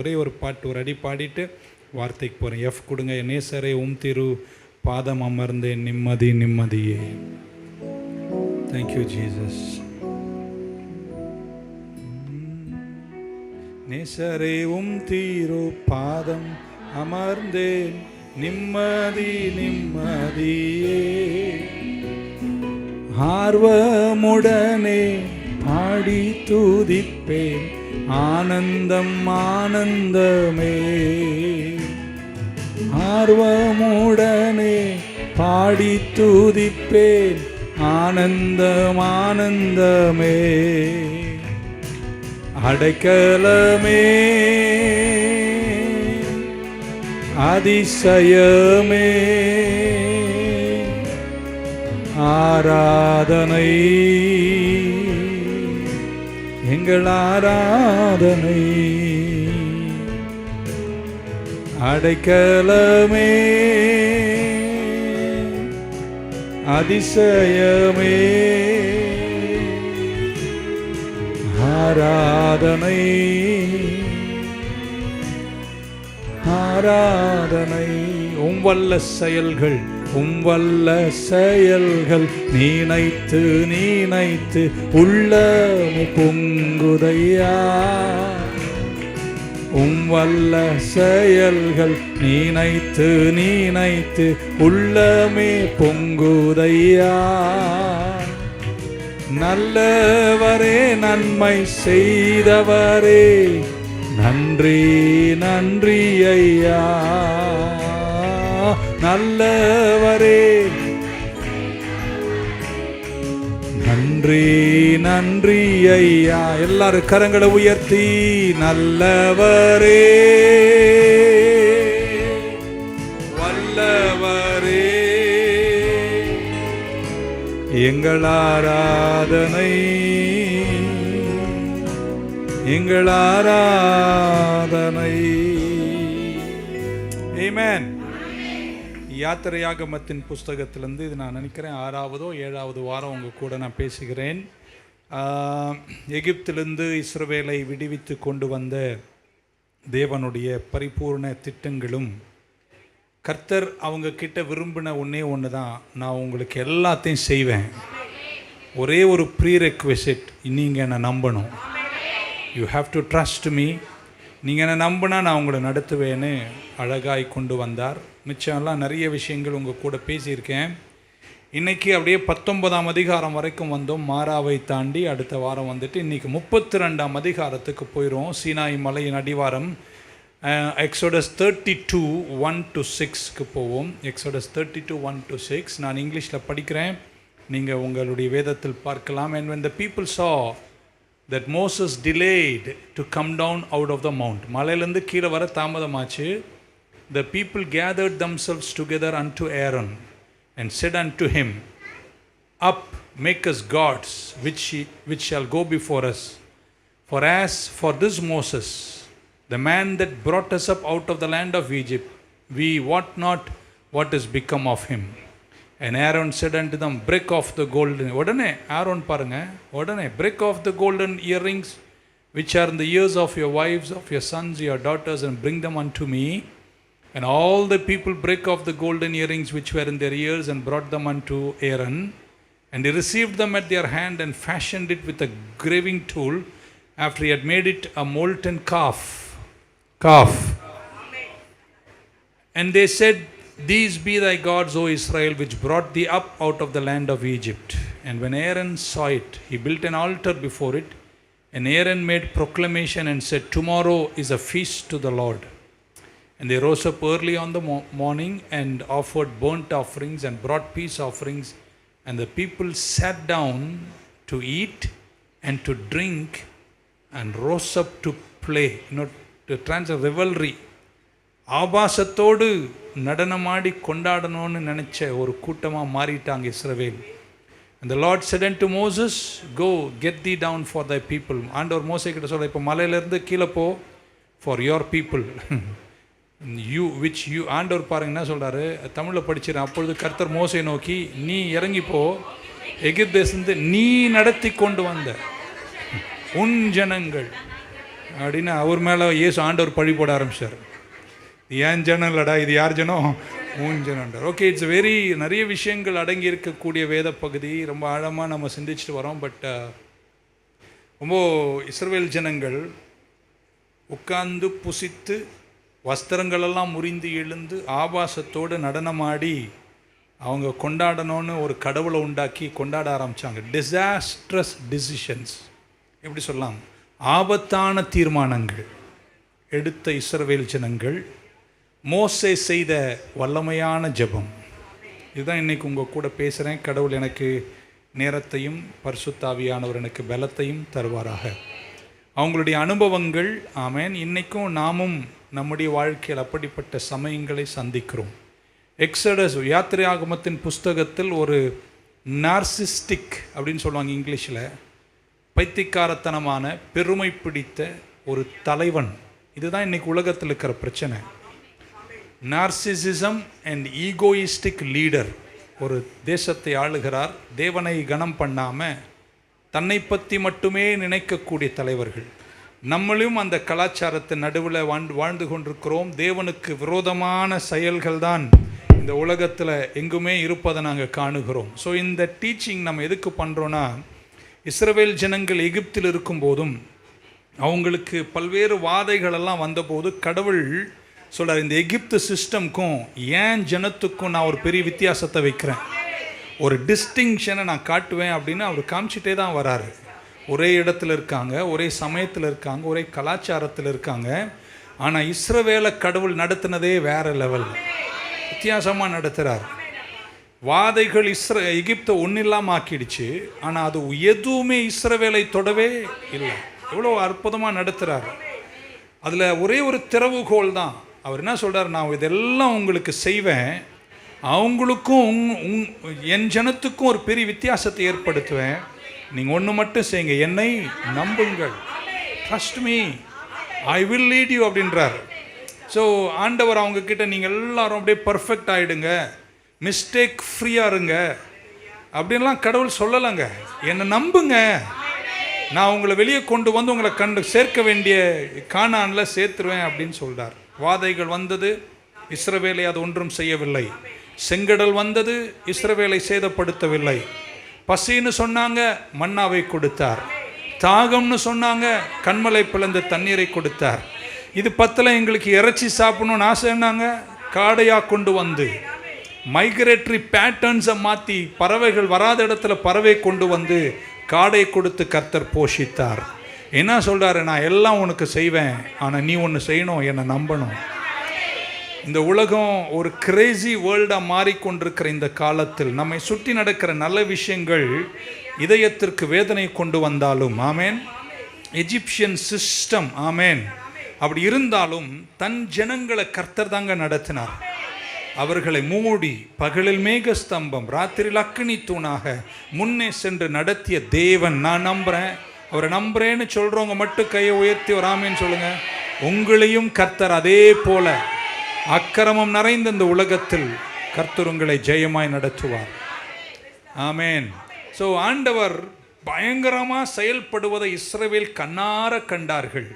ஒரே ஒரு பாட்டு, ஒரு அடி பாடிட்டு வார்த்தைக்கு போகிறேன். எஃப் கொடுங்க. நேசரே திரு பாதம் அமர்ந்தேன் நிம்மதி நிம்மதியே. Thank you Jesus. நேசரே திரு பாதம் அமர்ந்தேன் நிம்மதி நிம்மதியே. ஆர்வமுடனே பாடி துதிப்பேன் ஆனந்தம் ஆனந்தமே. ஆர்வமுடனே பாடி துதிப்பேன் ஆனந்தம் ஆனந்தமே. அடைக்கலமே அதிசயமே ஆராதனை எங்கள் ஆராதனை. அடைக்கலமே அதிசயமே ஆராதனை ஆராதனை. வல்ல செயல்கள் வல்ல செயல்கள் நீனைத்து நீனைத்து உள்ளமு பொங்குதையா. வல்ல செயல்கள் நீனைத்து நீனைத்து உள்ளமே பொங்குதையா. நல்லவரே நன்மை செய்தவரே நன்றி நன்றி ஐயா. நல்லவரே நன்றி நன்றி ஐயா. எல்லாரும் கரங்களை உயர்த்தி நல்லவரே வல்லவரே எங்கள் ஆராதனை எங்கள் ஆராதனை. ஆமென். யாத்திரையாகமத்தின் புஸ்தகத்திலேருந்து இது நான் நினைக்கிறேன் 6வது 7வது வாரம் உங்கள் கூட நான் பேசுகிறேன். எகிப்திலிருந்து இஸ்ரவேலை விடுவித்து கொண்டு வந்த தேவனுடைய பரிபூர்ண திட்டங்களும் கர்த்தர் அவங்க கிட்ட விரும்பின ஒன்று தான், நான் உங்களுக்கு எல்லாத்தையும் செய்வேன். ஒரே ஒரு ப்ரீ ரெக்வெசிட், நீங்கள் என்னை நம்பணும். You have to trust me. நீங்கள் என்னை நம்பினா நான் உங்களை நடத்துவேன்னு அழகாய் கொண்டு வந்தார். மிச்சம்லாம் நிறைய விஷயங்கள் உங்கள் கூட பேசியிருக்கேன். இன்றைக்கி அப்படியே 19ஆம் அதிகாரம் வரைக்கும் வந்தோம். மாறாவை தாண்டி அடுத்த வாரம் வந்துட்டு இன்றைக்கி 32ஆம் அதிகாரத்துக்கு போயிடும். சீனாய் மலையின் அடிவாரம். எக்ஸோடஸ் 32 1-6க்கு போவோம். எக்ஸோடஸ் 32 1-6 நான் இங்கிலீஷில் படிக்கிறேன், நீங்கள் உங்களுடைய வேதத்தில் பார்க்கலாம். And when the people saw that Moses delayed to come down out of the mount, மலையிலேருந்து கீழே வர தாமதமாச்சு. The people gathered themselves together unto Aaron and said unto him, Up, make us gods, which shall go before us. For as for this Moses, the man that brought us up out of the land of Egypt, we wot not what is become of him. And Aaron said unto them, Break off the golden. உடனே Aaron பாருங்க, உடனே break off the golden earrings which are in the ears of your wives, of your sons, your daughters, and bring them unto me. And all the people break off the golden earrings which were in their ears and brought them unto Aaron. And he received them at their hand and fashioned it with a graving tool after he had made it a molten calf. And they said, These be thy gods, O Israel, which brought thee up out of the land of Egypt. And when Aaron saw it, he built an altar before it. And Aaron made proclamation and said, Tomorrow is a feast to the Lord. And they rose up early on the morning and offered burnt offerings and brought peace offerings. And the people sat down to eat and to drink and rose up to play. To translate revelry. ஆபாசத்தோடு நடனமாடி கொண்டாடணும்னு நினச்ச ஒரு கூட்டமாக மாறிட்டாங்க இஸ்ரவேல். And the Lord said unto Moses, Go, get thee down for thy people. ஆண்டவர் மோசே கிட்ட சொல்ல, இப்போ மலையிலேருந்து கீழே போ, for your people. you ஆண்டவர் பாருங்க என்ன சொல்கிறாரு, தமிழில் படிச்சிடறேன். அப்பொழுது கர்த்தர் மோசே நோக்கி, நீ இறங்கிப்போ, எகிப்து தேசத்து நீ நடத்தி கொண்டு வந்த உன் ஜனங்கள் அப்படின்னு அவர் மேலே இயேசு ஆண்டவர் பழி போட ஆரம்பிச்சார். ஏன் ஜனம் இல்லடா, இது யார் ஜனம்? உன் ஜனம்ன்றார். ஓகே, இட்ஸ் வெரி நிறைய விஷயங்கள் அடங்கி இருக்கக்கூடிய வேத பகுதி. ரொம்ப ஆழமாக நம்ம சிந்திச்சுட்டு வரோம். பட் ரொம்ப இஸ்ரவேல் ஜனங்கள் உட்கார்ந்து புசித்து வஸ்திரங்களெல்லாம் முறிந்து எழுந்து ஆபாசத்தோடு நடனமாடி அவங்க கொண்டாடணும்னு ஒரு கடவுளை உண்டாக்கி கொண்டாட ஆரம்பித்தாங்க. டிசாஸ்ட்ரஸ் டிசிஷன்ஸ், எப்படி சொல்லலாம், ஆபத்தான தீர்மானங்கள் எடுத்த இஸ்ரவேல் ஜனங்கள் மோசே செய்த வல்லமையான ஜெபம். இதுதான் இன்றைக்கி உங்கள் கூட பேசுகிறேன். கடவுள் எனக்கு நேரத்தையும் பரிசுத்தாவியானவர் எனக்கு பலத்தையும் தருவாராக. அவங்களுடைய அனுபவங்கள், ஆமேன். இன்றைக்கும் நாமும் நம்முடைய வாழ்க்கையில் அப்படிப்பட்ட சமயங்களை சந்திக்கிறோம். எக்ஸடஸ் யாத்திரையாகமத்தின் புஸ்தகத்தில் ஒரு நார்சிஸ்டிக் அப்படின்னு சொல்லுவாங்க இங்கிலீஷில், பைத்தியக்காரத்தனமான பெருமை பிடித்த ஒரு தலைவன். இதுதான் இன்றைக்கி உலகத்தில் இருக்கிற பிரச்சனை. நார்சிசிசம் அண்ட் ஈகோயிஸ்டிக் லீடர் ஒரு தேசத்தை ஆளுகிறார். தேவனை கனம் பண்ணாமல் தன்னை பற்றி மட்டுமே நினைக்கக்கூடிய தலைவர்கள். நம்மளும் அந்த கலாச்சாரத்தின் நடுவில் வாழ்ந்து கொண்டிருக்கிறோம். தேவனுக்கு விரோதமான செயல்கள் தான் இந்த உலகத்தில் எங்குமே இருப்பதை நாங்கள் காணுகிறோம். ஸோ இந்த டீச்சிங் நம்ம எதுக்கு பண்ணுறோன்னா, இஸ்ரவேல் ஜனங்கள் எகிப்தில் இருக்கும்போதும் அவங்களுக்கு பல்வேறு வாதைகளெல்லாம் வந்தபோது கடவுள் சொல்கிறார், இந்த எகிப்து சிஸ்டம்க்கும் ஏன் ஜனத்துக்கும் நான் ஒரு பெரிய வித்தியாசத்தை வைக்கிறேன், ஒரு டிஸ்டிங்ஷனை நான் காட்டுவேன் அப்படின்னு அவர் காமிச்சிட்டே தான் வராரு. ஒரே இடத்துல இருக்காங்க, ஒரே சமயத்தில் இருக்காங்க, ஒரே கலாச்சாரத்தில் இருக்காங்க. ஆனால் இஸ்ரவேலை கடவுள் நடத்தினதே வேறு லெவல், வித்தியாசமாக நடத்துகிறார். வாதைகள் எகிப்தை ஒன்றும் இல்லாமல் ஆக்கிடுச்சு. ஆனால் அது எதுவுமே இஸ்ரவேலை தொடவே இல்லை. எவ்வளோ அற்புதமாக நடத்துகிறார். அதில் ஒரே ஒரு திறவுகோல் தான். அவர் என்ன சொல்கிறார், நான் இதெல்லாம் உங்களுக்கு செய்வேன், அவங்களுக்கும் என் ஜனத்துக்கும் ஒரு பெரிய வித்தியாசத்தை ஏற்படுத்துவேன். நீங்கள் ஒன்று மட்டும் செய்யுங்க, என்னை நம்புங்கள், trust me, I will lead you அப்படின்றார். ஸோ ஆண்டவர் அவங்கக்கிட்ட நீங்கள் எல்லாரும் அப்படியே பர்ஃபெக்ட் ஆகிடுங்க, மிஸ்டேக் ஃப்ரீயாக இருங்க அப்படின்லாம் கடவுள் சொல்லலைங்க. என்னை நம்புங்க, நான் உங்களை வெளியே கொண்டு வந்து உங்களை சேர்க்க வேண்டிய கானானில் சேர்த்துருவேன் அப்படின்னு சொல்கிறார். வாதைகள் வந்தது, இஸ்ரவேலை அது ஒன்றும் செய்யவில்லை. செங்கடல் வந்தது, இஸ்ரவேலை சேதப்படுத்தவில்லை. பசின்னு சொன்னாங்க, மன்னாவை கொடுத்தார். தாகம்னு சொன்னாங்க, கண்மலை பிளந்த தண்ணீரை கொடுத்தார். இது பத்தில் எங்களுக்கு இறைச்சி சாப்பிடணும்னு ஆசைன்னாங்க, காடையாக கொண்டு வந்து மைக்ரேட்டரி பேட்டர்ன்ஸை மாற்றி பறவைகள் வராத இடத்துல பறவை கொண்டு வந்து காடை கொடுத்து கர்த்தர் போஷித்தார். என்ன சொல்கிறாரு, நான் எல்லாம் உனக்கு செய்வேன், ஆனால் நீ ஒன்று செய்யணும், என்னை நம்பணும். இந்த உலகம் ஒரு கிரேசி வேர்ல்டாக மாறிக்கொண்டிருக்கிற இந்த காலத்தில் நம்மை சுற்றி நடக்கிற நல்ல விஷயங்கள் இதயத்திற்கு வேதனை கொண்டு வந்தாலும், ஆமேன், எஜிப்சியன் சிஸ்டம், ஆமேன், அப்படி இருந்தாலும் தன் ஜனங்களை கர்த்தர் தாங்க நடத்தினார். அவர்களை மூடி பகலில் மேகஸ்தம்பம், ராத்திரியில் அக்கினி தூணாக முன்னே சென்று நடத்திய தேவன். நான் நம்புகிறேன், அவரை நம்புறேன்னு சொல்கிறவங்க மட்டும் கையை உயர்த்தி ஒரு ஆமேன்னு சொல்லுங்கள். உங்களையும் கர்த்தர் அதே போல அக்கிரமம் நிறைந்த இந்த உலகத்தில் கர்த்தர் உங்களை ஜெயமாய் நடத்துவார். ஆமேன். ஸோ ஆண்டவர் பயங்கரமாக செயல்படுவதை இஸ்ரவேல் கண்ணார கண்டார்கள்.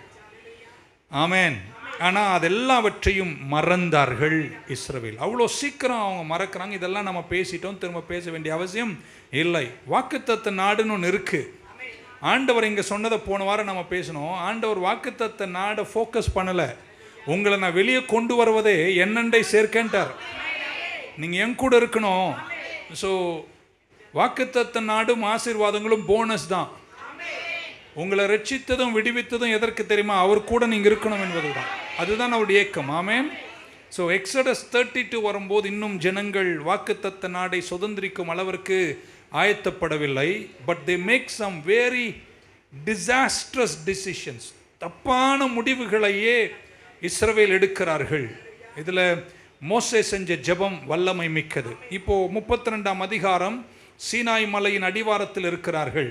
ஆமேன். ஆனால் அதெல்லாவற்றையும் மறந்தார்கள் இஸ்ரவேல். அவ்வளோ சீக்கிரம் அவங்க மறக்கிறாங்க. இதெல்லாம் நம்ம பேசிட்டோம், திரும்ப பேச வேண்டிய அவசியம் இல்லை. வாக்குத்தத்த நாடுன்னு ஒன்று இருக்குது. ஆண்டவர் இங்கே சொன்னதை போன வாரம் நம்ம பேசணும். ஆண்டவர் வாக்குத்தத்த நாடை ஃபோக்கஸ் பண்ணலை. உங்களை நான் வெளியே கொண்டு வருவதே என்னண்டை சேர்க்கேன்ட்டார். நீங்கள் என் கூட இருக்கணும். ஸோ வாக்குத்தத்த நாடும் ஆசீர்வாதங்களும் போனஸ் தான். உங்களை ரட்சித்ததும் விடுவித்ததும் எதற்கு தெரியுமா? அவர் கூட நீங்கள் இருக்கணும் என்பது தான். அதுதான் அவருடைய ஏக்கம். ஆமேன். ஸோ எக்ஸடஸ் 32 வரும்போது இன்னும் ஜனங்கள் வாக்குத்தத்த நாடை சுதந்திரிக்கும் அளவிற்கு ஆயத்தப்படவில்லை. But they make some very disastrous decisions. தப்பான முடிவுகளையே இஸ்ரவேல் எடுக்கிறார்கள். இதில் மோசே செஞ்ச ஜெபம் வல்லமை மிக்கது. இப்போது 32ஆம் அதிகாரம், சீனாய் மலையின் அடிவாரத்தில் இருக்கிறார்கள்.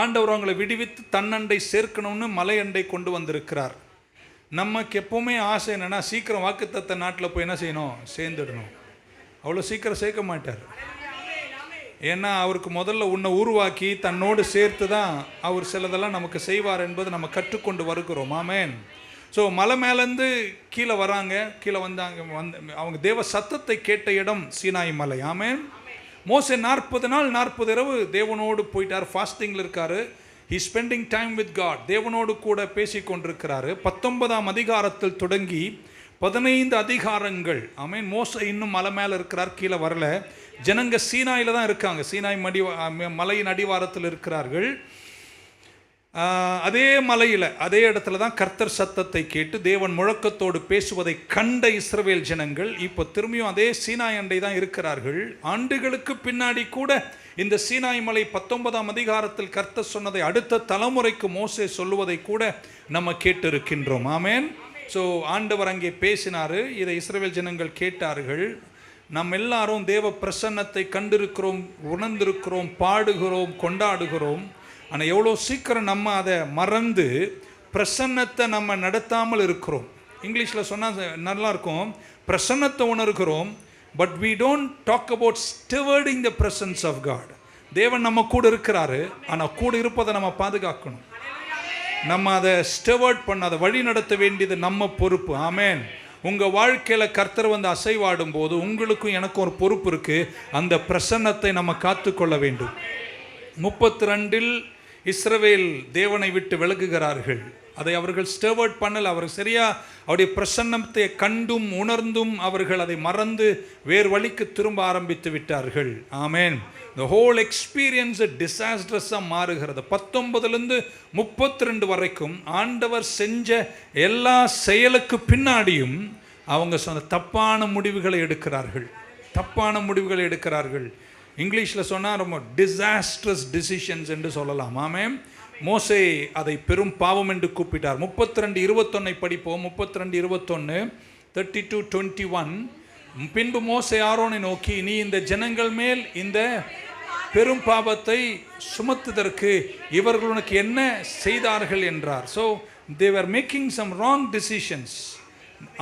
ஆண்டவர் அவங்களை விடுவித்து தன்னண்டை சேர்க்கணும்னு மலையண்டை கொண்டு வந்திருக்கிறார். நமக்கு எப்போவுமே ஆசை என்னென்னா, சீக்கிரம் வாக்குத்தத்த நாட்டில் போய் என்ன செய்யணும், சேர்ந்துடணும். அவ்வளோ சீக்கிரம் சேர்க்க மாட்டார். ஏன்னா அவருக்கு முதல்ல உன்னை உருவாக்கி தன்னோடு சேர்த்து தான் அவர் சிலதெல்லாம் நமக்கு செய்வார் என்பது நம்ம கற்றுக்கொண்டு வருகிறோம். ஆமென். ஸோ மலை மேலேருந்து கீழே வராங்க. கீழே அவங்க தேவ சத்தத்தை கேட்ட இடம் சீனாய் மலை. ஆமென். மோசே 40 நாள் 40 இரவு தேவனோடு போயிட்டார். ஃபாஸ்டிங்கில் இருக்காரு. He spending time with God. தேவனோடு கூட பேசி கொண்டிருக்கிறாரு. 19ஆம் அதிகாரத்தில் தொடங்கி 15 அதிகாரங்கள். ஆமென். மோசே இன்னும் மலை மேலே இருக்கிறார், கீழே வரல. ஜனங்க சீனாயில் தான் இருக்காங்க. சீனாய் மலையின் அடிவாரத்தில் இருக்கிறார்கள். அதே மலையில் அதே இடத்துல தான் கர்த்தர் சத்தத்தை கேட்டு தேவன் முழக்கத்தோடு பேசுவதை கண்ட இஸ்ரவேல் ஜனங்கள் இப்போ திரும்பியும் அதே சீனாய் அண்டை தான் இருக்கிறார்கள். ஆண்டுகளுக்கு பின்னாடி கூட இந்த சீனாய் மலை 19ஆம் அதிகாரத்தில் கர்த்தர் சொன்னதை அடுத்த தலைமுறைக்கு மோசே சொல்லுவதை கூட நம்ம கேட்டு இருக்கின்றோம். ஆமென். ஸோ ஆண்டவர் அங்கே பேசினார். இதை இஸ்ரவேல் ஜனங்கள் கேட்டார்கள். நம்ம எல்லாரும் தேவ பிரசன்னத்தை கண்டிருக்கிறோம், உணர்ந்திருக்கிறோம், பாடுகிறோம், கொண்டாடுகிறோம். ஆனால் எவ்வளோ சீக்கிரம் நம்ம அதை மறந்து பிரசன்னத்தை நம்ம நடத்தாமல் இருக்கிறோம். இங்கிலீஷில் சொன்னால் நல்லாயிருக்கும், பிரசன்னத்தை உணர்கிறோம், but we don't talk about stewarding the presence of God. தேவன் நம்ம கூட இருக்கிறாரு, ஆனால் கூட இருப்பதை நம்ம பாதுகாக்கணும். நம்ம அதை ஸ்டெவர்ட் பண்ண, அதை வழி நடத்த வேண்டியது நம்ம பொறுப்பு. ஆமென். உங்கள் வாழ்க்கையில் கர்த்தர் வந்து அசைவாடும் போது உங்களுக்கும் எனக்கும் ஒரு பொறுப்பு இருக்குது. அந்த பிரசன்னத்தை நம்ம காத்துக்கொள்ள வேண்டும். 32 இஸ்ரவேல் தேவனை விட்டு விலகுகிறார்கள். அதை அவர்கள் ஸ்டெவர்ட் பண்ணல. அவர்கள் சரியா அவருடைய பிரசன்னத்தை கண்டும் உணர்ந்தும் அவர்கள் அதை மறந்து வேறு வழிக்கு திரும்ப ஆரம்பித்து விட்டார்கள். ஆமென். the whole experience டிசாஸ்ட்ரஸாக மாறுகிறது. 19லேருந்து 32 வரைக்கும் ஆண்டவர் செஞ்ச எல்லா செயலுக்கு பின்னாடியும் அவங்க சொன்ன தப்பான முடிவுகளை எடுக்கிறார்கள். இங்கிலீஷில் சொன்னால் ரொம்ப டிசாஸ்ட்ரஸ் டிசிஷன்ஸ் என்று சொல்லலாம். ஆமென். மோசே அதை பெரும் பாவம் என்று கூப்பிட்டார். 32:21 படிப்போம். 32:21 32:21. பின்பு மோசே ஆரோனை நோக்கி, நீ இந்த ஜனங்கள் மேல் இந்த பெரும் பாவத்தை சுமத்துவதற்கு இவர்கள் உனக்கு என்ன செய்தார்கள் என்றார். So they were making some wrong decisions.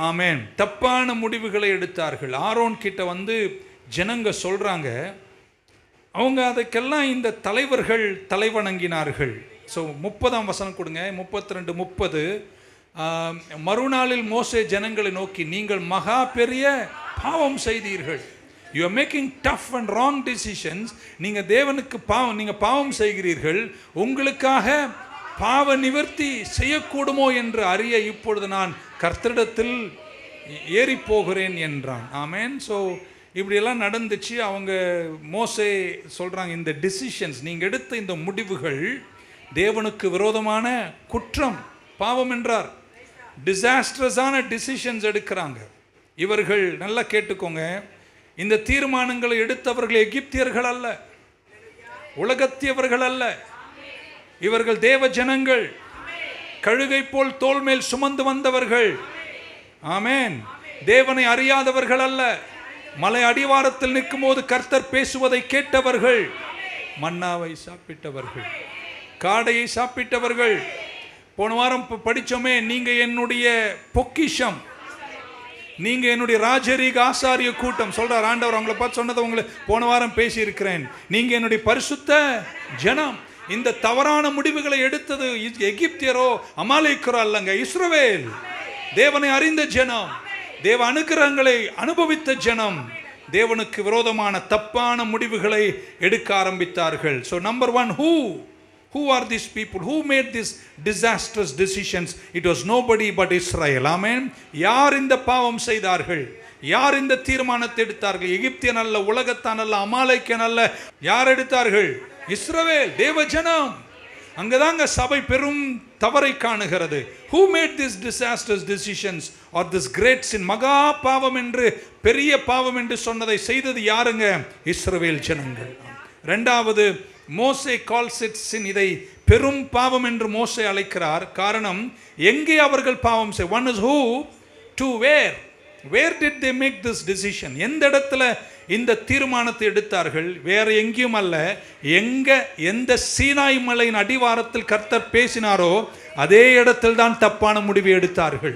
ஆமென். தப்பான முடிவுகளை எடுத்தார்கள். ஆரோன் கிட்ட வந்து ஜனங்க சொல்கிறாங்க, அவங்க அதுக்கெல்லாம் இந்த தலைவர்கள் தலைவணங்கினார்கள். ஸோ 30ஆம் வசனம் கொடுங்க. 32:30. மறுநாளில் மோசே ஜனங்களை நோக்கி, நீங்கள் மகா பெரிய பாவம் செய்தீர்கள். You are making tough and wrong decisions. நீங்கள் தேவனுக்கு பாவம் செய்கிறீர்கள். உங்களுக்காக பாவ நிவர்த்தி செய்யக்கூடுமோ என்று அறிய இப்பொழுது நான் கர்த்தரிடத்தில் ஏறி போகிறேன் என்றான். ஆமென். ஸோ இப்படியெல்லாம் நடந்துச்சு. அவங்க மோசே சொல்கிறாங்க, இந்த டிசிஷன்ஸ் நீங்கள் எடுத்த இந்த முடிவுகள் தேவனுக்கு விரோதமான குற்றம், பாவம் என்றார். டிசாஸ்ட்ரஸான டிசிஷன்ஸ் எடுக்கிறாங்க இவர்கள். நல்லா கேட்டுக்கோங்க, இந்த தீர்மானங்களை எடுத்தவர்கள் எகிப்தியர்கள் அல்ல, உலகத்தியவர்கள் அல்ல. இவர்கள் தேவ ஜனங்கள், கழுகை போல் தோல் மேல் சுமந்து வந்தவர்கள். ஆமென். தேவனை அறியாதவர்கள் அல்ல. மலை அடிவாரத்தில் நிற்கும் போது கர்த்தர் பேசுவதை கேட்டவர்கள், மன்னாவை சாப்பிட்டவர்கள், காடையை சாப்பிட்டவர்கள். போன வாரம் படித்தோமே, நீங்க என்னுடைய பொக்கிஷம், நீங்க என்னுடைய ராஜரீக ஆசாரிய கூட்டம் சொல்றார் ஆண்டவர். அவங்களை பார்த்து சொன்னதை உங்களுக்கு போன வாரம் பேசி இருக்கிறேன். நீங்க என்னுடைய பரிசுத்த ஜனம். இந்த தவறான முடிவுகளை எடுத்தது எகிப்தியரோ அமாலேக்கரோ அல்லங்க, இஸ்ரவேல், தேவனை அறிந்த ஜனம், தேவ அனுக்கிரகங்களை அனுபவித்த ஜனம். தேவனுக்கு விரோதமான தப்பான முடிவுகளை எடுக்க ஆரம்பித்தார்கள். So number 1, who are these people who made these disastrous decisions? It was nobody but Israel. Amen. யார் இந்த பாவம் செய்தார்கள்? யார் இந்த தீர்மானத்தை எடுத்தார்கள்? எகிப்தியன் அல்ல, உலகத்தான் அல்ல, அமாலேக்கன் அல்ல. யார் எடுத்தார்கள்? இஸ்ரவேல், தேவ ஜனம். அங்கதாங்க சபை பெரும் தவறை காணுகிறது. Who made these disastrous decisions or this great sin? மகா பாவம் என்று, பெரிய பாவம் என்று சொன்னதை செய்தது யாருங்க? இஸ்ரவேல் ஜனங்கள். இரண்டாவது, மோசே calls it sin. இதை பெரும் பாவம் என்று மோசே அழைக்கிறார். காரணம், எங்கே அவர்கள் பாவம் செய்ய. One is who, two where. Where did they make this decision? எந்த இடத்துல இந்த தீர்மானத்தை எடுத்தார்கள்? வேற எங்கேயும் அல்ல, எந்த சீனாய் மலையின் அடிவாரத்தில் கர்த்தர் பேசினாரோ அதே இடத்தில் தான் தப்பான முடிவை எடுத்தார்கள்.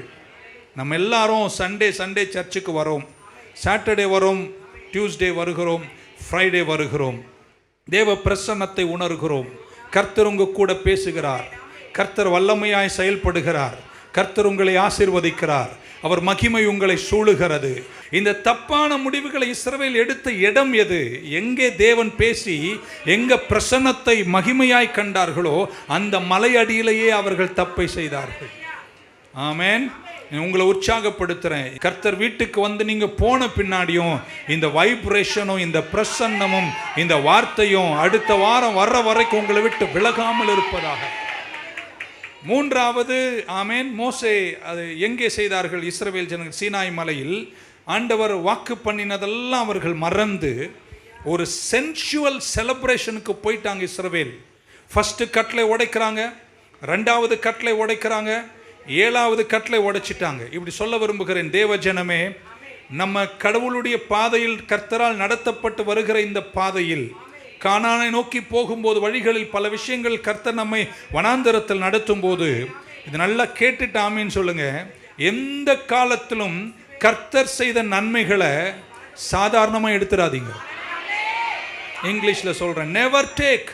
நம்ம எல்லாரும் சண்டே சர்ச்சுக்கு வரோம், சாட்டர்டே வரோம், டியூஸ்டே வருகிறோம், ஃப்ரைடே வருகிறோம். தேவ பிரசன்னத்தை உணர்கிறோம். கர்த்தர் உங்க கூட பேசுகிறார். கர்த்தர் வல்லமையாய் செயல்படுகிறார். கர்த்தர் உங்களை ஆசீர்வதிக்கிறார். அவர் மகிமை உங்களை சூழுகிறது. இந்த தப்பான முடிவுகளை இஸ்ரவேல் எடுத்த இடம் எது? எங்கே தேவன் பேசி எங்க பிரசன்னத்தை மகிமையாய் கண்டார்களோ அந்த மலை அடியிலேயே அவர்கள் தப்பை செய்தார்கள். ஆமென். உங்களை உற்சாகப்படுத்துறேன். கர்த்தர் வீட்டுக்கு வந்து நீங்க போன பின்னாடியும் இந்த வைப்ரேஷனும் இந்த பிரசன்னமும் இந்த வார்த்தையும் அடுத்த வாரம் வர்ற வரைக்கும் உங்களை விட்டு விலகாமல் இருப்பதாக. மூன்றாவது, ஆமென், மோசே அது எங்கே செய்தார்கள்? இஸ்ரவேல் ஜனங்கள் சீனாய் மலையில் ஆண்டவர் வாக்கு பண்ணினதெல்லாம் அவர்கள் மறந்து ஒரு சென்சுவல் செலிப்ரேஷனுக்கு போயிட்டாங்க. இஸ்ரவேல் ஃபர்ஸ்ட் கட்டளை உடைக்கிறாங்க, ரெண்டாவது கட்டளை உடைக்கிறாங்க, ஏழாவது கட்டளை உடைச்சிட்டாங்க. இப்படி சொல்ல விரும்புகிறேன், தேவ ஜனமே, நம்ம கடவுளுடைய பாதையில் கர்த்தரால் நடத்தப்பட்டு வருகிற இந்த பாதையில் கானானை நோக்கி போகும்போது வழிகளில் பல விஷயங்கள் கர்த்தர் நம்மை வனாந்தரத்தில் நடத்தும் போது இது நல்லா கேட்டுட்டு ஆமீன்னு சொல்லுங்க. எந்த காலத்திலும் கர்த்தர் செய்த நன்மைகளை சாதாரணமாக எடுத்துடாதீங்க. இங்கிலீஷில் சொல்றேன், never take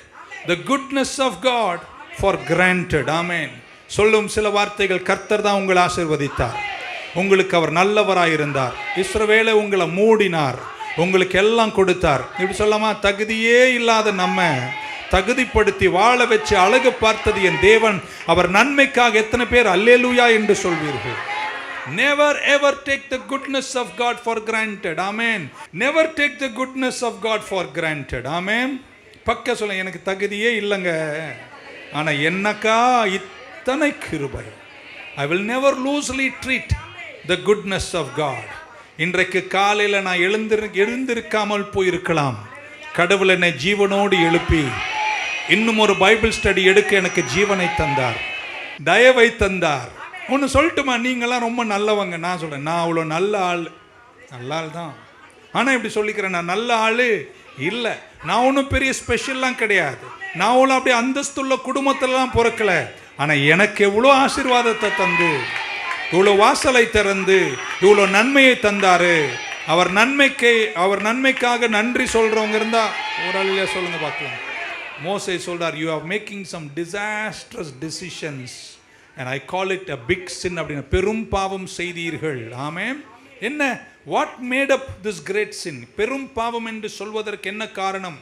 the goodness of God for granted. ஆமென். சொல்லும் சில வார்த்தைகள், கர்த்தர் தான் உங்களை ஆசீர்வதித்தார், உங்களுக்கு அவர் நல்லவராயிருந்தார், இஸ்ரவேலை உங்களை மூடினார், உங்களுக்கு எல்லாம் கொடுத்தார். இப்படி சொல்லாமா? தகுதியே இல்லாத நம்ம தகுதிப்படுத்தி வாழ வச்சு அழகு பார்த்தது என் தேவன். அவர் நன்மைக்காக எத்தனை பேர் அல்லேலூயா என்று சொல்வீர்கள்? Never ever take the goodness of God for granted. Amen. Never take the goodness of God for granted. Amen. பக்க சொல்ல, எனக்கு தகுதியே இல்லைங்க, ஆனா என்னக்கா இத்தனை கிருபை. I will never loosely treat the goodness of God. இன்றைக்கு காலையில் நான் எழுந்திருக்காமல் போயிருக்கலாம். கடவுள் என்னை ஜீவனோடு எழுப்பி இன்னும் ஒரு பைபிள் ஸ்டடி எடுக்க எனக்கு ஜீவனை தந்தார், தயவை தந்தார். ஒன்று சொல்லட்டுமா? நீங்களாம் ரொம்ப நல்லவங்க. நான் சொல்கிறேன், நான் அவ்வளோ நல்ல ஆள், நல்ல ஆள் தான். ஆனால் இப்படி சொல்லிக்கிறேன், நான் நல்ல ஆள் இல்லை. நான் ஒன்றும் பெரிய ஸ்பெஷல்லாம் கிடையாது. நான் அவ்வளோ அப்படியே அந்தஸ்துள்ள குடும்பத்திலலாம் பிறக்கலை. ஆனால் எனக்கு எவ்வளோ ஆசீர்வாதத்தை தந்து, இவ்வளோ வாசலை திறந்து, இவ்வளோ நன்மையை தந்தாரு. அவர் நன்மைக்காக நன்றி சொல்கிறவங்க இருந்தால் ஒரு ஆளியா சொல்லுங்க பார்க்கலாம். மோசே சொல்றார், you are making some disastrous decisions and I call it a big sin. அப்படின்னா பெரும் பாவம் செய்தீர்கள். ஆமென். என்ன? What made up this great sin? பெரும் பாவம் என்று சொல்வதற்கு என்ன காரணம்?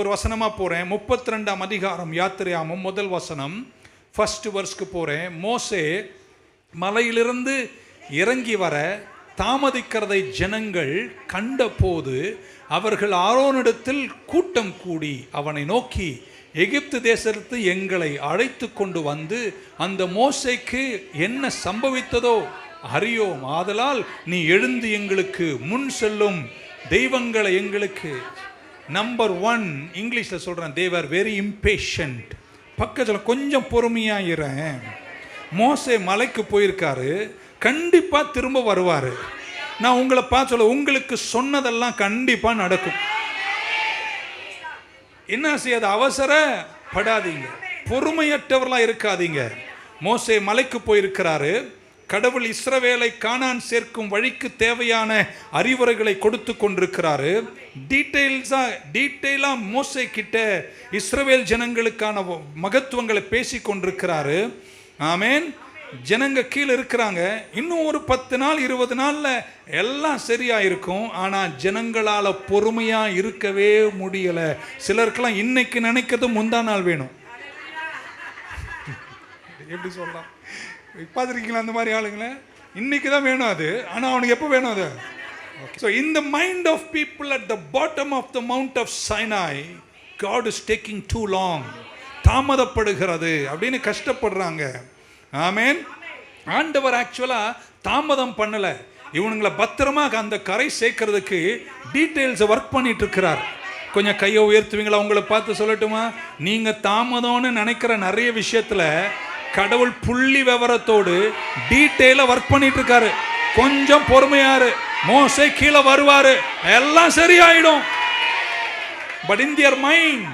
ஒரு வசனமாக போகிறேன். 32ஆம் அதிகாரம் யாத்திரையாமம் முதல் வசனம், ஃபர்ஸ்ட் வர்ஸ்க்கு போகிறேன். மோசே மலையிலிருந்து இறங்கி வர தாமதிக்கிறதை ஜனங்கள் கண்டபோது அவர்கள் ஆரோனிடத்தில் கூட்டம் கூடி அவனை நோக்கி, எகிப்து தேசத்து எங்களை அழைத்து கொண்டு வந்து அந்த மோசேக்கு என்ன சம்பவித்ததோ அறியோம். ஆதலால் நீ எழுந்து எங்களுக்கு முன் செல்லும் தெய்வங்களை எங்களுக்கு. நம்பர் 1, இங்கிலீஷில் சொல்கிறேன், they were very impatient. பக்கத்தில் கொஞ்சம் பொறுமையாக இருறேன். மோசே மலைக்கு போயிருக்காரு, கண்டிப்பாக திரும்ப வருவார். நான் உங்களை பார்த்து சொல்ல, உங்களுக்கு சொன்னதெல்லாம் கண்டிப்பாக நடக்கும். என்ன செய்யாது? அவசரப்படாதீங்க, பொறுமையற்றவர்களாக இருக்காதீங்க. மோசே மலைக்கு போயிருக்கிறாரு. கடவுள் இஸ்ரவேலை கானான் சேர்க்கும் வழிக்கு தேவையான அறிவுரைகளை கொடுத்து கொண்டிருக்கிறாரு. டீட்டெயிலாக மோசே கிட்ட இஸ்ரவேல் ஜனங்களுக்கான மகத்துவங்களை பேசி கொண்டிருக்கிறாரு. ஆமேன். ஜனங்க கீழே இருக்கிறாங்க. இன்னும் ஒரு 10 நாள் 20 நாளில் எல்லாம் சரியாக இருக்கும். ஆனால் ஜனங்களால் பொறுமையாக இருக்கவே முடியலை. சிலருக்கெல்லாம் இன்னைக்கு நினைக்கிறது முந்தா நாள் வேணும். எப்படி சொல்லலாம்? பார்த்துருக்கீங்களா அந்த மாதிரி ஆளுங்களே? இன்னைக்கு தான் வேணும் அது, ஆனால் அவனுக்கு எப்போ வேணும் அது? So in the mind of people at the bottom of the mount of Sinai, God is taking too long. தாமதப்படுகிறது அப்படின்னு கஷ்டப்படுறாங்க. ஆமேன். ஆண்டவர் ஆக்சுவலாக தாமதம் பண்ணலை. இவனுங்களை பத்திரமா அந்த கரை சேர்க்கறதுக்கு டீட்டெயில்ஸை ஒர்க் பண்ணிட்டு இருக்கிறார். கொஞ்சம் கையை உயர்த்துவீங்களா? உங்களை பார்த்து சொல்லட்டுமா? நீங்கள் தாமதம்னு நினைக்கிற நிறைய விஷயத்தில் கடவுள் புள்ளி விவரத்தோடு டீட்டெயிலாக ஒர்க் பண்ணிட்டு இருக்காரு. கொஞ்சம் பொறுமையாரு, மோசே கீழே வருவாரு, எல்லாம் சரியாயிடும். But in their mind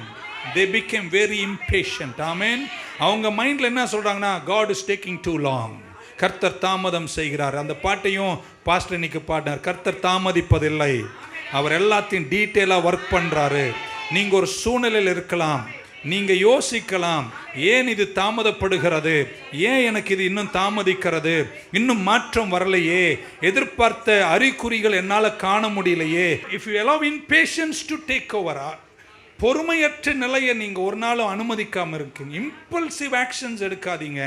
they became very impatient. Amen. அவங்க மைண்டில் என்ன சொல்கிறாங்கன்னா, God is taking too long. கர்த்தர் தாமதம் செய்கிறார். அந்த பாட்டையும் பாஸ்டர் இன்னைக்கு பாடினார். கர்த்தர் தாமதிப்பதில்லை, அவர் எல்லாத்தையும் டீட்டெயிலாக ஒர்க் பண்ணுறாரு. நீங்க ஒரு சூழ்நிலையில் இருக்கலாம், நீங்க யோசிக்கலாம், ஏன் இது தாமதப்படுகிறது, ஏன் எனக்கு இது இன்னும் தாமதிக்கிறது, இன்னும் மாற்றம் வரலையே, எதிர்பார்த்த அறிகுறிகள் என்னால் காண முடியலையே. If you allow impatience to take over, பொறுமையற்ற நிலையை நீங்க ஒரு நாளும் அனுமதிக்காம இருக்கீங்க. இம்பல்சிவ் ஆக்ஷன்ஸ் எடுக்காதீங்க.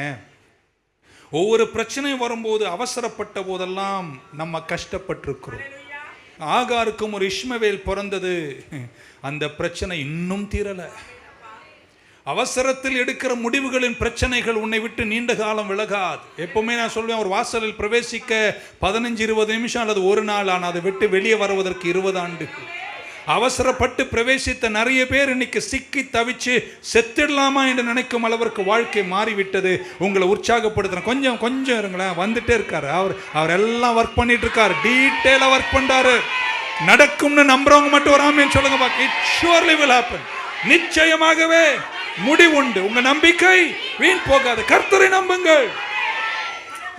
ஒவ்வொரு பிரச்சனையும் வரும்போது அவசரப்பட்ட போதெல்லாம் நம்ம கஷ்டப்பட்டிருக்கிறோம். ஆகாருக்கும் ஒரு இஷ்மவேல் பிறந்தது, அந்த பிரச்சனை இன்னும் தீரல. அவசரத்தில் எடுக்கிற முடிவுகளின் பிரச்சனைகள் உன்னை விட்டு நீண்ட காலம் விலகாது. எப்பவுமே நான் சொல்வேன், ஒரு வாசலில் பிரவேசிக்க 15-20 நிமிஷம் அல்லது ஒரு நாள், ஆனால் அதை விட்டு வெளியே வருவதற்கு 20 ஆண்டுகள். அவசரப்பட்டு பிரவேசித்த நிறைய பேர் இன்னைக்கு சிக்கி தவிச்சு செத்திடலாமா என்று நினைக்கும் அளவிற்கு வாழ்க்கை மாறிவிட்டது. உங்களை உற்சாகப்படுத்துறேன், கொஞ்சம் கொஞ்சம் இருங்களேன். வந்துட்டே இருக்காரு அவர் எல்லாம் ஒர்க் பண்ணிட்டு இருக்காரு, டீட்டெயிலா ஒர்க் பண்றாரு. நடக்கும்னு நம்புறவங்க மட்டும் வராமன்னு சொல்லுங்க பாக்க. It surely will happen. நிச்சயமாகவே முடிவுண்டு. உங்க நம்பிக்கை வீண் போகாது, கர்த்தரை நம்புங்கள்.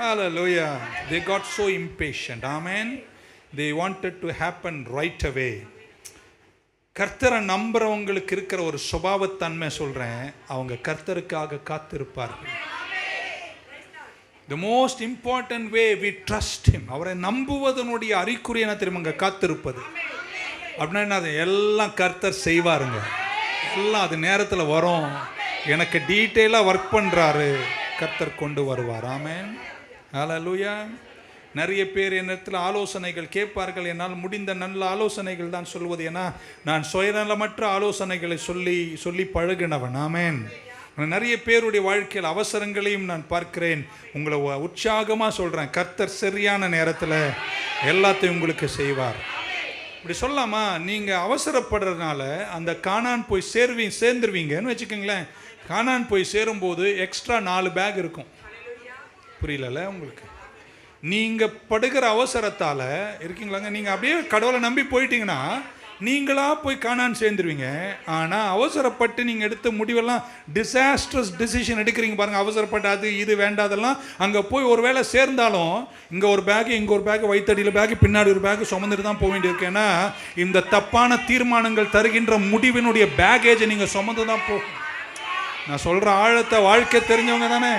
Hallelujah. They got so impatient. Amen. They wanted to happen right away. கர்த்தரை நம்புறவங்களுக்கு இருக்கிற ஒரு சுபாவத்தன்மை சொல்றேன், அவங்க கர்த்தருக்காக காத்திருப்பார்கள். The most important way we trust him. அவரை நம்புவதனுடைய அறிகுறி என்ன தெரியுமா? காத்திருப்பது. அப்படின்னா அது எல்லாம் கர்த்தர் செய்வாருங்க, எல்லாம் அது நேரத்தில் வரும். எனக்கு டீட்டெயிலாக ஒர்க் பண்ணுறாரு, கர்த்தர் கொண்டு வருவார். ஆமென். ஹல்லேலூயா. நிறைய பேர் என்னிடத்தில் ஆலோசனைகள் கேட்பார்கள். என்னால் முடிந்த நல்ல ஆலோசனைகள் தான் சொல்வது. ஏன்னா நான் சுயநலமற்ற ஆலோசனைகளை சொல்லி சொல்லி பழகினவன். ஆமென். நிறைய பேருடைய வாழ்க்கையில் அவசரங்களையும் நான் பார்க்கிறேன். உங்களை உற்சாகமாக சொல்கிறேன், கர்த்தர் சரியான நேரத்தில் எல்லாத்தையும் உங்களுக்கு செய்வார். இப்படி சொல்லாமா? நீங்கள் அவசரப்படுறதுனால அந்த கானான் போய் சேர்ந்துருவீங்கன்னு வச்சுக்கோங்களேன். கானான் போய் சேரும்போது எக்ஸ்ட்ரா 4 பேக் இருக்கும். புரியல உங்களுக்கு? நீங்கள் படுகிற அவசரத்தால் இருக்கீங்களாங்க, நீங்கள் அப்படியே கடவுளை நம்பி போயிட்டீங்கன்னா நீங்களாக போய் கானான் சேர்ந்துருவீங்க. ஆனால் அவசரப்பட்டு நீங்கள் எடுத்த முடிவெல்லாம் டிசாஸ்ட்ரஸ் டிசிஷன் எடுக்கிறீங்க பாருங்கள். அவசரப்பட்டு அது இது வேண்டாதெல்லாம் அங்கே போய் ஒரு வேளை சேர்ந்தாலும் இங்கே ஒரு பேக்கு, இங்கே ஒரு பேக்கு, வயிற்றடியில் பேக்கு, பின்னாடி ஒரு பேக்கு சுமந்துட்டு தான் போக வேண்டியிருக்கு. ஏன்னா இந்த தப்பான தீர்மானங்கள் தருகின்ற முடிவினுடைய பேகேஜை நீங்கள் சுமந்து தான் போகும். நான் சொல்கிற ஆழத்தை வாழ்க்கை தெரிஞ்சவங்க தானே.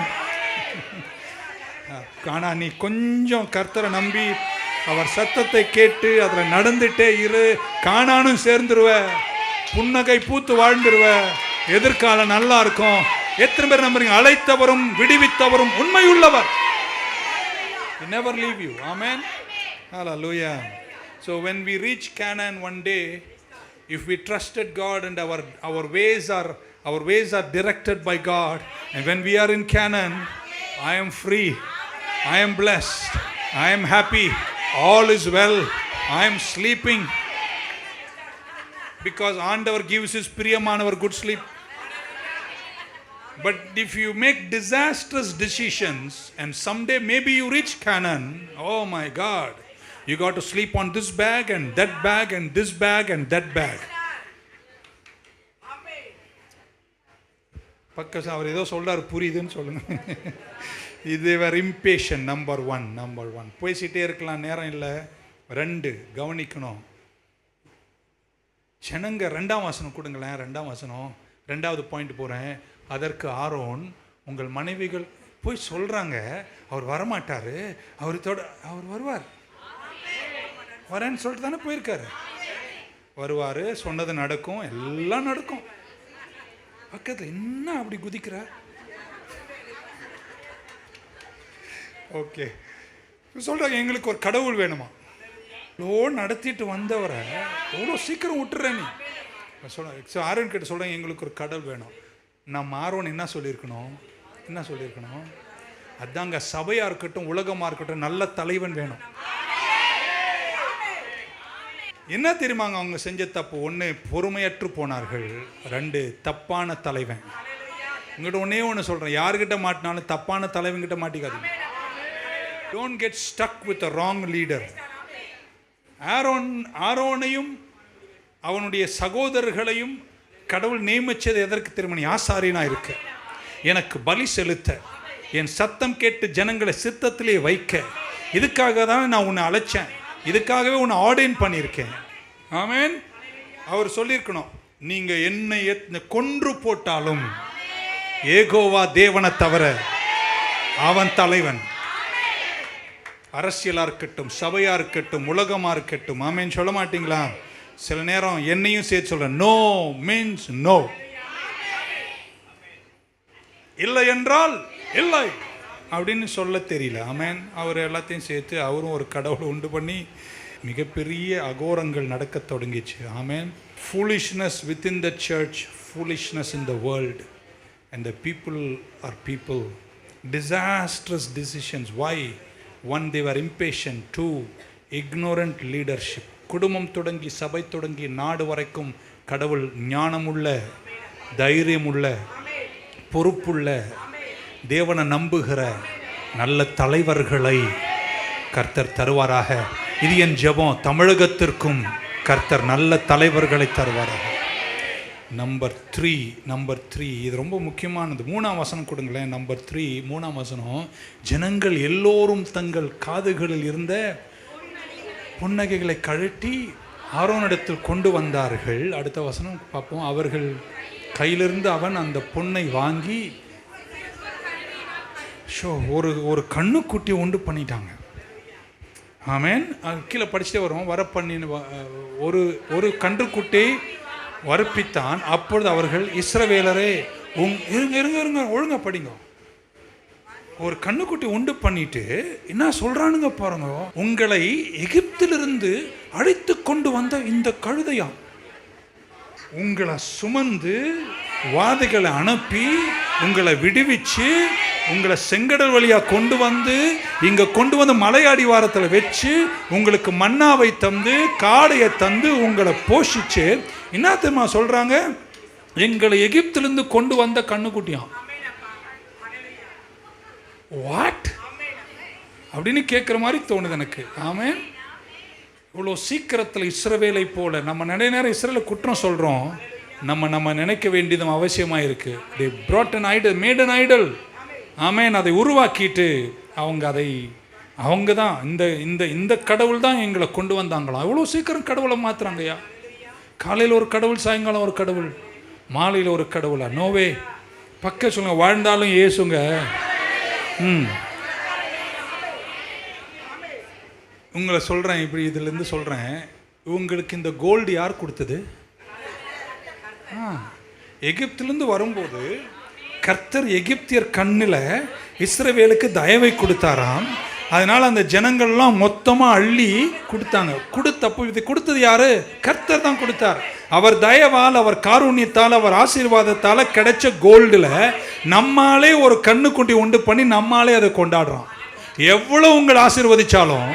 ஆனால் நீ கொஞ்சம் கர்த்தரை நம்பி அவர் சத்தத்தை கேட்டு அதில் நடந்துட்டே இரு, கானானும் சேர்ந்துருவ, புன்னகை பூத்து வாழ்ந்துருவ, எதிர்காலம் நல்லா இருக்கும். எத்தனை பேர் நம்புறீங்க? அழைத்தவரும் விடுவித்தவரும் உண்மையுள்ளவர். He never leave you. Amen. Hallelujah. So when we reach Canaan one day, if we trusted God and our ways are directed by God, and when we are in Canaan, I am free, I am blessed, I am happy, all is well, I am sleeping because Aandavar gives his priyamanavar good sleep. But if you make disastrous decisions and someday maybe you reach Canaan, oh my God, you got to sleep on this bag and that bag and this bag and that bag. பக்கம் அவர் ஏதோ சொல்றாரு, புரியுதுன்னு சொல்லுங்க. இது வேறு இம்பேஷன். Number one பேசிகிட்டே இருக்கலாம், நேரம் இல்லை. 2 கவனிக்கணும். ஜனங்க 2ஆம் வசனம் கொடுங்களேன். 2ஆம் வசனம் 2வது பாயிண்ட் போகிறேன். அதற்கு ஆரோன், உங்கள் மனைவிகள் போய் சொல்கிறாங்க அவர் வரமாட்டார், அவர் வருவார், வரேன்னு சொல்லிட்டு தானே போயிருக்காரு. வருவார், சொன்னது நடக்கும், எல்லாம் நடக்கும். பக்கத்தில் என்ன அப்படி குதிக்கிற? ஓகே சொல்கிறாங்க, எங்களுக்கு ஒரு கடவுள் வேணுமா? எவ்வளோ நடத்திட்டு வந்தவரை எவ்வளோ சீக்கிரம் விட்டுற நீ சொல்ல. ஆரோன் கிட்ட சொல்கிறாங்க, எங்களுக்கு ஒரு கடவுள் வேணும். நம்ம ஆரோன் என்ன சொல்லியிருக்கணும்? அதாங்க, சபையாக இருக்கட்டும் உலகமாக இருக்கட்டும், நல்ல தலைவன் வேணும். என்ன தெரியுமாங்க அவங்க செஞ்ச தப்பு? 1, பொறுமையற்று போனார்கள். 2, தப்பான தலைவன். உங்கள்கிட்ட ஒன்று சொல்கிறேன், யாருக்கிட்ட மாட்டினாலும் தப்பான தலைவன்கிட்ட மாட்டிக்காதீங்க. Don't get stuck with a wrong leader. ஆரோனையும் அவனுடைய சகோதரர்களையும் கடவுள் நியமிச்சது எதற்கு தெரியுமா? ஆசாரியனா இருக்க, எனக்கு பலி செலுத்த, என் சத்தம் கேட்டு ஜனங்களை சித்தத்திலே வைக்க. இதுக்காக தான் நான் உன்னை அழைச்சேன், இதுக்காகவே உன்னை ஆர்டைன் பண்ணியிருக்கேன். ஆமென். அவர் சொல்லியிருக்கணும், நீங்க என்னை கொன்று போட்டாலும் யெகோவா தேவனை தவிர அவன் தலைவன். அரசியலா இருக்கட்டும், சபையா இருக்கட்டும், உலகமா இருக்கட்டும். ஆமென் சொல்ல மாட்டீங்களா? சில நேரம் என்னையும் சேர்த்து சொல்ற. No means no. இல்லை என்றால் இல்லை அப்படின்னு சொல்ல தெரியல. ஆமென். அவர் எல்லாத்தையும் சேர்த்து அவரும் ஒரு கடவுளை உண்டு பண்ணி மிகப்பெரிய அகோரங்கள் நடக்க தொடங்கிச்சு. ஆமென். foolishness within the church, foolishness in the world, and the people are people. Disastrous decisions. Why? One, they were impatient. Two, ignorant leadership. குடும்பம் தொடங்கி சபை தொடங்கி நாடு வரைக்கும் கடவுள் ஞானமுள்ள, தைரியமுள்ள, பொறுப்புள்ள, தேவனை நம்புகிற நல்ல தலைவர்களை கர்த்தர் தருவாராக. இது என் ஜெபம். தமிழகத்திற்கும் கர்த்தர் நல்ல தலைவர்களை தருவாராக. நம்பர் த்ரீ இது ரொம்ப முக்கியமானது. 3ஆம் வசனம் கொடுங்களேன். நம்பர் 3 3ஆம் வசனம். ஜனங்கள் எல்லோரும் தங்கள் காதுகளில் இருந்த புன்னகைகளை கழட்டி ஆரோனிடத்தில் கொண்டு வந்தார்கள். அடுத்த வசனம் பார்ப்போம். அவர்கள் கையிலிருந்து அவன் அந்த பொன்னை வாங்கி ஒரு கண்ணுக்குட்டியை உண்டு பண்ணிட்டாங்க. ஆமென். கீழே படிச்சுட்டே வரும். வரப்பண்ணின ஒரு கன்றுக்குட்டியை வறுப்பித்தான். அப்பொழுது அவர்கள் இஸ்ரவேலரே இருங்க ஒழுங்கா படிங்க. ஒரு கண்ணுக்குட்டி உண்டு பண்ணிட்டு என்ன சொல்றானுங்க பாருங்க. உங்களை எகிப்திலிருந்து அழைத்து கொண்டு வந்த இந்த கழுதையா உங்களை சுமந்து வாதைகளை அனுப்பி உங்களை விடுவிச்சு உங்களை செங்கடல் வழியா கொண்டு வந்து இங்க கொண்டு வந்து மலையாடி வாரத்தில் வச்சு உங்களுக்கு மன்னாவை தந்து காடையை தந்து உங்களை போஷிச்சு என்ன தெரியுமா சொல்றாங்க? எங்களை எகிப்திலிருந்து கொண்டு வந்த கண்ணுக்குட்டியாம். வாட் அப்படின்னு கேட்குற மாதிரி தோணுது எனக்கு. ஆமென். இவ்வளோ சீக்கிரத்தில் இஸ்ரவேலை போல நம்ம நிறைய நேரம் இஸ்ரவேலை குற்றம் சொல்கிறோம். நம்ம நினைக்க வேண்டியது அவசியமாக இருக்குது. they brought an idol, made an idol. ஆமென். அதை உருவாக்கிட்டு அவங்க தான் இந்த கடவுள் தான் எங்களை கொண்டு வந்தாங்களாம். இவ்வளோ சீக்கிரம் கடவுளை மாற்றுறாங்கய்யா. காலையில் ஒரு கடவுள், சாயங்காலம் ஒரு கடவுள், மாலையில் ஒரு கடவுளா? நோவே. பக்க சொல்லுங்க. வாழ்ந்தாலும் ஏசுங்க. உங்களை சொல்கிறேன், இப்படி இதிலேருந்து சொல்கிறேன். உங்களுக்கு இந்த கோல்டு யார் கொடுத்தது? எகிப்திலிருந்து வரும்போது கர்த்தர் எகிப்தியர் கண்ணில் இஸ்ரவேலுக்கு தயவை கொடுத்தாராம். அதனால் அந்த ஜனங்கள்லாம் மொத்தமாக அள்ளி கொடுத்தாங்க. கொடுத்தப்போ இது கொடுத்தது யாரு? கர்த்தர் தான் கொடுத்தார். அவர் தயவால், அவர் காருண்யத்தால், அவர் ஆசீர்வாதத்தால் கிடைச்ச கோல்டில் நம்மாலே ஒரு கண்ணுக்குட்டி உண்டு பண்ணி நம்மாலே அதை கொண்டாடுறோம். எவ்வளோ உங்களை ஆசீர்வதிச்சாலும்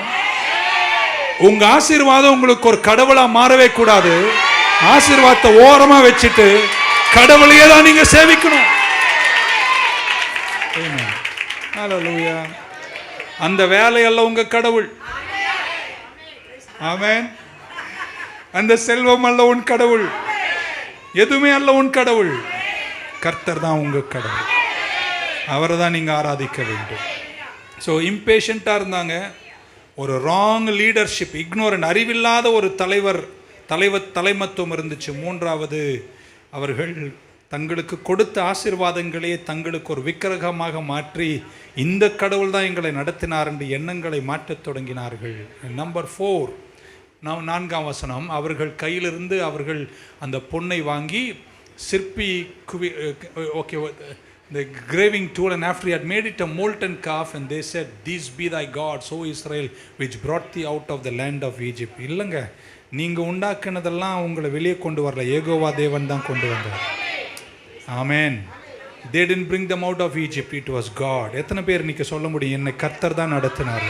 உங்க ஆசீர்வாதம் உங்களுக்கு ஒரு கடவுளா மாறவே கூடாது. ஆசீர்வாதத்தை ஓரமா வச்சுட்டு கடவுளையே தான் நீங்க சேவிக்கணும். ஹல்லேலூயா. அந்த வேலையெல்லாம் உங்க கடவுள். ஆமென். அந்த செல்வம் அல்ல உன் கடவுள். எதுவுமே அல்ல உன் கடவுள். கர்த்தர் தான் உங்க கடவுள். அவரை தான் நீங்க ஆராதிக்க வேண்டும். ஸோ இம்பேஷண்டா இருந்தாங்க. ஒரு ராங் லீடர்ஷிப், இக்னோரண்ட், அறிவில்லாத ஒரு தலைமத்துவம் இருந்துச்சு. 3வது, அவர்கள் தங்களுக்கு கொடுத்த ஆசீர்வாதங்களையே தங்களுக்கு ஒரு விக்கிரகமாக மாற்றி இந்த கடவுள் தான் எங்களை நடத்தினார் என்று எண்ணங்களை மாற்றத் தொடங்கினார்கள். நம்பர் 4 4ஆம் வசனம். அவர்கள் கையிலிருந்து அவர்கள் அந்த பொன்னை வாங்கி சிற்பி the graving tool, and after he had made it a molten calf, and they said, "These be thy gods, O Israel, which brought thee out of the land of Egypt." இல்லங்க, நீங்க உண்டாக்குனதெல்லாம் உங்களை வெளியே கொண்டு வரல. யெகோவா தேவன் தான் கொண்டு வந்தார். ஆமென். They didn't bring them out of Egypt, it was God. எத்தனை பேர் இன்னைக்கு சொல்ல முடியும், என்னை கர்த்தர் தான் நடத்தினார்,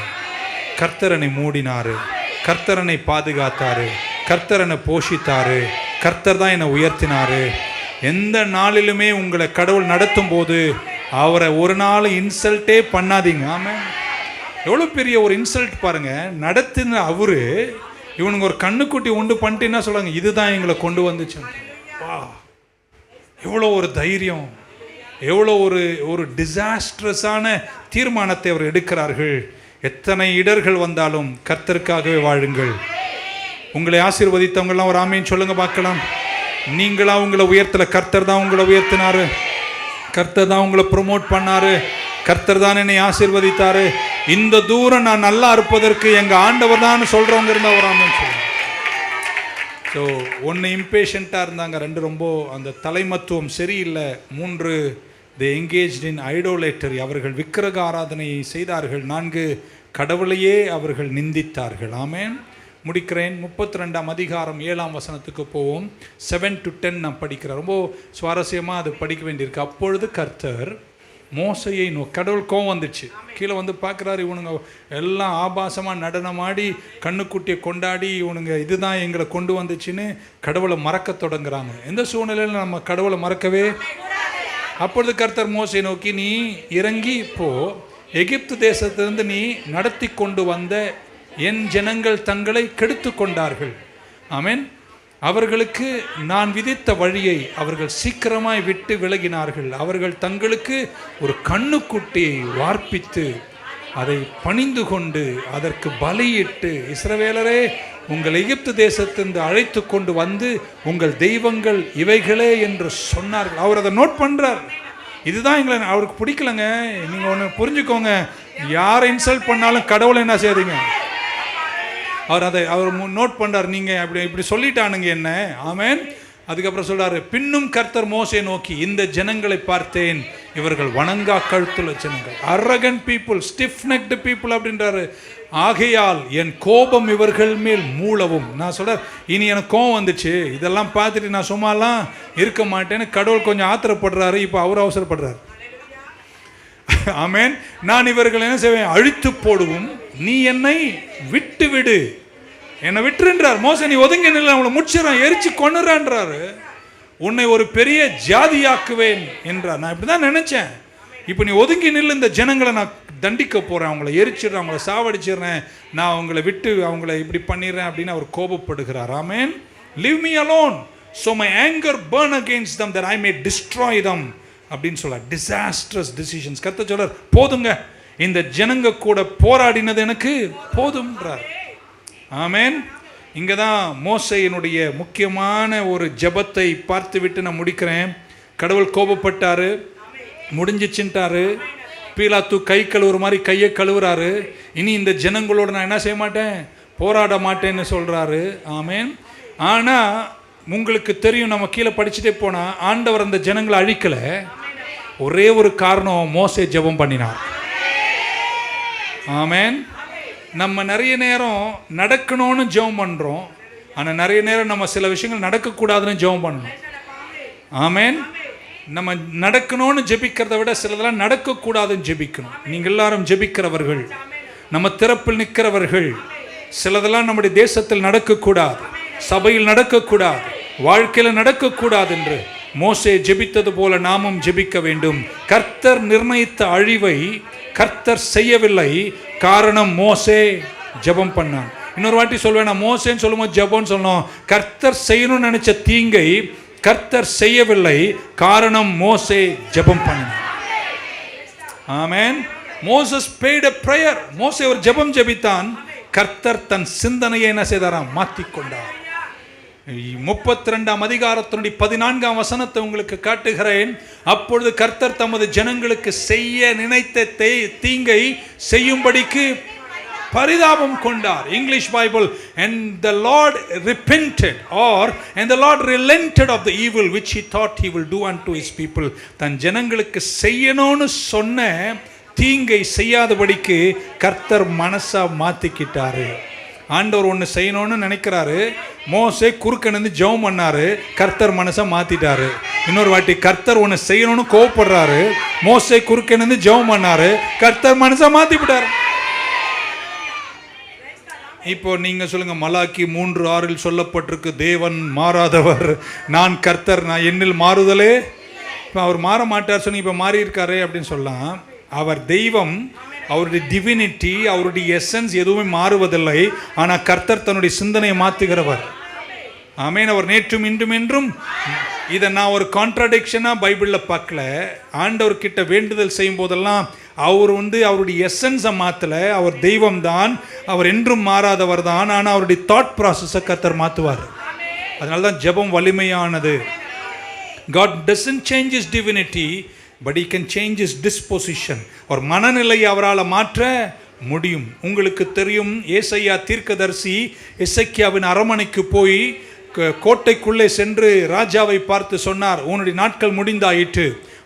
கர்த்தர் என்னை மூடினார், கர்த்தர் என்னை பாதுகாத்தார், கர்த்தர் என்னை போஷித்தார், கர்த்தர் தான் என்னை உயர்த்தினார். எந்த நாளிலுமே உங்களை கடவுள் நடத்தும் போது அவரை ஒரு நாள் இன்சல்ட்டே பண்ணாதீங்க. ஆமாம். எவ்வளோ பெரிய ஒரு இன்சல்ட் பாருங்க. நடத்தின அவரு இவனுங்க ஒரு கண்ணுக்குட்டி உண்டு பண்ணிட்டு என்ன சொல்றாங்க, இதுதான் எங்களை கொண்டு வந்துச்சு. வா, எவ்வளோ ஒரு தைரியம், எவ்வளோ ஒரு டிசாஸ்ட்ரஸான தீர்மானத்தை அவர் எடுக்கிறார்கள். எத்தனை இடர்கள் வந்தாலும் கர்த்தருக்காகவே வாழுங்கள். உங்களை ஆசீர்வதித்தவங்கெல்லாம் ஒரு ஆமீன் சொல்லுங்க பார்க்கலாம். நீங்களா உங்களை உயர்த்தல, கர்த்தர் தான் உங்களை உயர்த்தினாரு, கர்த்தர் தான் உங்களை ப்ரொமோட் பண்ணாரு, கர்த்தர் தான் என்னை ஆசீர்வதித்தாரு. இந்த தூரம் நான் நல்லா இருப்பதற்கு எங்கள் ஆண்டவர் தான் சொல்கிறவங்க இருந்தால் வராமன்னு சொல்லுவாங்க. ஸோ ஒன்று இம்பேஷண்ட்டாக இருந்தாங்க, 2 ரொம்ப அந்த தலைமத்துவம் சரியில்லை, 3 they engaged in idolatry, அவர்கள் விக்கிரக ஆராதனையை செய்தார்கள், 4 கடவுளையே அவர்கள் நிந்தித்தார்கள். ஆமென். முடிக்கிறேன். 32ஆம் அதிகாரம் 7ஆம் வசனத்துக்கு போவோம். 7 to 10 நான் படிக்கிறேன். ரொம்ப சுவாரஸ்யமாக அது படிக்க வேண்டியிருக்கு. அப்பொழுது கர்த்தர் மோசையை கடவுள் கோவம் வந்துச்சு. கீழே வந்து பார்க்குறாரு, இவனுங்க எல்லாம் ஆபாசமாக நடனமாடி கண்ணுக்குட்டியை கொண்டாடி இவனுங்க இதுதான் எங்களை கொண்டு வந்துச்சுன்னு கடவுளை மறக்க தொடங்குறாங்க. எந்த சூழ்நிலையில் நம்ம கடவுளை மறக்கவே? அப்பொழுது கர்த்தர் மோசையை நோக்கி, நீ இறங்கி இப்போ எகிப்து தேசத்திலிருந்து நீ நடத்தி கொண்டு வந்த என் ஜனங்கள் தங்களை கெடுத்து கொண்டார்கள். ஆமென். அவர்களுக்கு நான் விதித்த வழியை அவர்கள் சீக்கிரமாய் விட்டு விலகினார்கள். அவர்கள் தங்களுக்கு ஒரு கண்ணுக்குட்டியை வார்ப்பித்து அதை பணிந்து கொண்டு அதற்கு பலியிட்டு, இஸ்ரவேலரே உங்கள் எகிப்து தேசத்திலிருந்து அழைத்து கொண்டு வந்து உங்கள் தெய்வங்கள் இவைகளே என்று சொன்னார்கள். அவர் அதை நோட் பண்ணுறார். இதுதான் எங்களை அவருக்கு பிடிக்கலங்க. நீங்கள் ஒன்று புரிஞ்சுக்கோங்க, யாரை இன்சல்ட் பண்ணாலும் கடவுளை என்ன செய்யாதீங்க. அவர் நோட் பண்ணுறார், நீங்கள் இப்படி சொல்லிட்டானுங்க என்ன. ஆமென். அதுக்கப்புறம் சொல்றாரு, பின்னும் கர்த்தர் மோசையை நோக்கி, இந்த ஜனங்களை பார்த்தேன், இவர்கள் வணங்கா கழுத்துள்ள ஜனங்கள், Arakan people, stiff necked people அப்படின்றாரு. ஆகையால் என் கோபம் இவர்கள் மேல் மூளவும். நான் சொல்கிறேன், இனி எனக்கு கோபம் வந்துச்சு, இதெல்லாம் பார்த்துட்டு நான் சும்மாலாம் இருக்க மாட்டேன்னு கடவுள் கொஞ்சம் ஆத்திரப்படுறாரு. இப்போ அவர் அவசரப்படுறாரு. ஆமென். நான் இவர்கள் என்ன செய்வேன், அழித்து போடுவோம், நீ என்னை விட்டு விடு, என்னை விட்டுருன்றார். மோசே நீ ஒதுங்கி நில்ல, அவங்களை முடிச்சிடறான், எரிச்சு கொண்டுறான்றாரு. உன்னை ஒரு பெரிய ஜாதியாக்குவேன் என்றார். நான் இப்படி தான் நினைச்சேன். இப்போ நீ ஒதுங்கி நில்லு, இந்த ஜனங்களை நான் தண்டிக்க போகிறேன், அவங்கள எரிச்சிடுறேன், அவங்கள சாவடிச்சிடுறேன், நான் அவங்கள விட்டு அவங்கள இப்படி பண்ணிடுறேன் அப்படின்னு அவர் கோபப்படுகிறார். ஆமென். Leave me alone so my anger burn against them that I may destroy them அப்படின்னு சொல்ல. Disastrous decisions. கர்த்தர் சொல்றார், போதுங்க, இந்த ஜனங்க கூட போராடினது எனக்கு போதும்ன்றார். ஆமென். இங்கே தான் மோசேயினுடைய முக்கியமான ஒரு ஜெபத்தை பார்த்து விட்டு நான் முடிக்கிறேன். கடவுள் கோபப்பட்டாரு, முடிஞ்சிச்சுட்டாரு. பீலாத்து கை கழுவுற மாதிரி கையை கழுவுறாரு. இனி இந்த ஜனங்களோட நான் என்ன செய்ய மாட்டேன், போராட மாட்டேன்னு சொல்றாரு. ஆமென். ஆனால் உங்களுக்கு தெரியும், நம்ம கீழே படிச்சுட்டே போனால் ஆண்டவர் அந்த ஜனங்களை அழிக்கலை. ஒரே ஒரு காரணம், மோசே ஜெபம் பண்ணினார். ஆமென். நம்ம நிறைய நேரம் நடக்கணும்னு ஜெபம் பண்ணுறோம், ஆனால் நிறைய நேரம் நம்ம சில விஷயங்கள் நடக்கக்கூடாதுன்னு ஜெபம் பண்ணணும். ஆமென். நம்ம நடக்கணும்னு ஜெபிக்கிறத விட சிலதெல்லாம் நடக்கக்கூடாதுன்னு ஜெபிக்கணும். நீங்கள் எல்லாரும் ஜெபிக்கிறவர்கள், நம்ம திறப்பில் நிற்கிறவர்கள். சிலதெல்லாம் நம்முடைய தேசத்தில் நடக்கக்கூடாது, சபையில் நடக்கக்கூடாது, வாழ்க்கையில் நடக்கக்கூடாது என்று மோசே ஜெபித்தது போல நாமும் ஜெபிக்க வேண்டும். கர்த்தர் நிர்ணயித்த அழிவை கர்த்தர் செய்யவில்லை, காரணம் மோசே ஜெபம் பண்ணான். இன்னொரு வாட்டி சொல்வேன், நான் மோசேன்னு சொல்லும்போது ஜெபம்னு சொல்லணும். கர்த்தர் செய்யணும்னு நினைச்ச தீங்கை கர்த்தர் செய்யவில்லை, காரணம் மோசே ஜெபம் பண்ணான். ஆமென். Moses paid a prayer. மோசே ஒரு ஜெபம் ஜெபித்தான். கர்த்தர் தன் சிந்தனையை என்ன செய்தாராம், மாற்றிக்கொண்டார். 32ஆம் அதிகாரத்தினுடைய 14ஆம் வசனத்தை உங்களுக்கு காட்டுகிறேன். அப்பொழுது கர்த்தர் தமது ஜனங்களுக்கு செய்ய நினைத்த தீங்கை செய்யும்படிக்கு பரிதாபம் கொண்டார். English Bible, and the Lord repented, or and the Lord relented of the evil which he thought he will do unto his people. தன் ஜனங்களுக்கு செய்யணும்னு சொன்ன தீங்கை செய்யாதபடிக்கு கர்த்தர் மனசா மாத்திக்கிட்டாரு. ஆண்டவர் ஒன்று செய்யணும்னு நினைக்கிறாரு, மோசே குறுக்கணிந்து ஜெபம் பண்ணாரு, கர்த்தர் மனசை மாத்திட்டாரு. இன்னொரு வாட்டி கர்த்தர் ஒன்று செய்யணும்னு கோவப்படுறாரு, மோசே குறுக்கணிந்து ஜெபம் பண்ணாரு, கர்த்தர் மனசை மாத்திவிட்டாரு. இப்போ நீங்க சொல்லுங்க, மலாக்கி 3:6 சொல்லப்பட்டிருக்கு, தேவன் மாறாதவர், நான் கர்த்தர், நான் என்னில் மாறுதலே. இப்போ அவர் மாற மாட்டார் சொன்னீங்க, இப்போ மாறி இருக்காரு அப்படின்னு சொல்லலாம். அவர் தெய்வம், அவருடைய டிவினிட்டி, அவருடைய எசன்ஸ் எதுவுமே மாறுவதில்லை. ஆனால் கர்த்தர் தன்னுடைய சிந்தனையை மாற்றுகிறவர். ஆமென். அவர் நேற்றும் இன்றும் என்றும். இதை நான் ஒரு கான்ட்ராடிக்ஷனாக பைபிளில் பார்க்கல. ஆண்டவர்கிட்ட வேண்டுதல் செய்யும் போதெல்லாம் அவர் அவருடைய எசன்ஸை மாற்றலை. அவர் தெய்வம் தான், அவர் என்றும் மாறாதவர் தான். ஆனால் அவருடைய தாட் ப்ராசஸை கர்த்தர் மாற்றுவார். அதனால தான் ஜெபம் வலிமையானது. God doesn't change his divinity, but he can change his disposition. ஒரு மனநிலையை அவரால் மாற்ற முடியும். உங்களுக்கு தெரியும், ஏசாயா தீர்க்கதரிசி எசேக்கியாவின் அரமனைக்கு போய் கோட்டைக்குள்ளே சென்று ராஜாவை பார்த்து சொன்னார், உன்னுடைய நாட்கள் முடிந்தாயிற்று,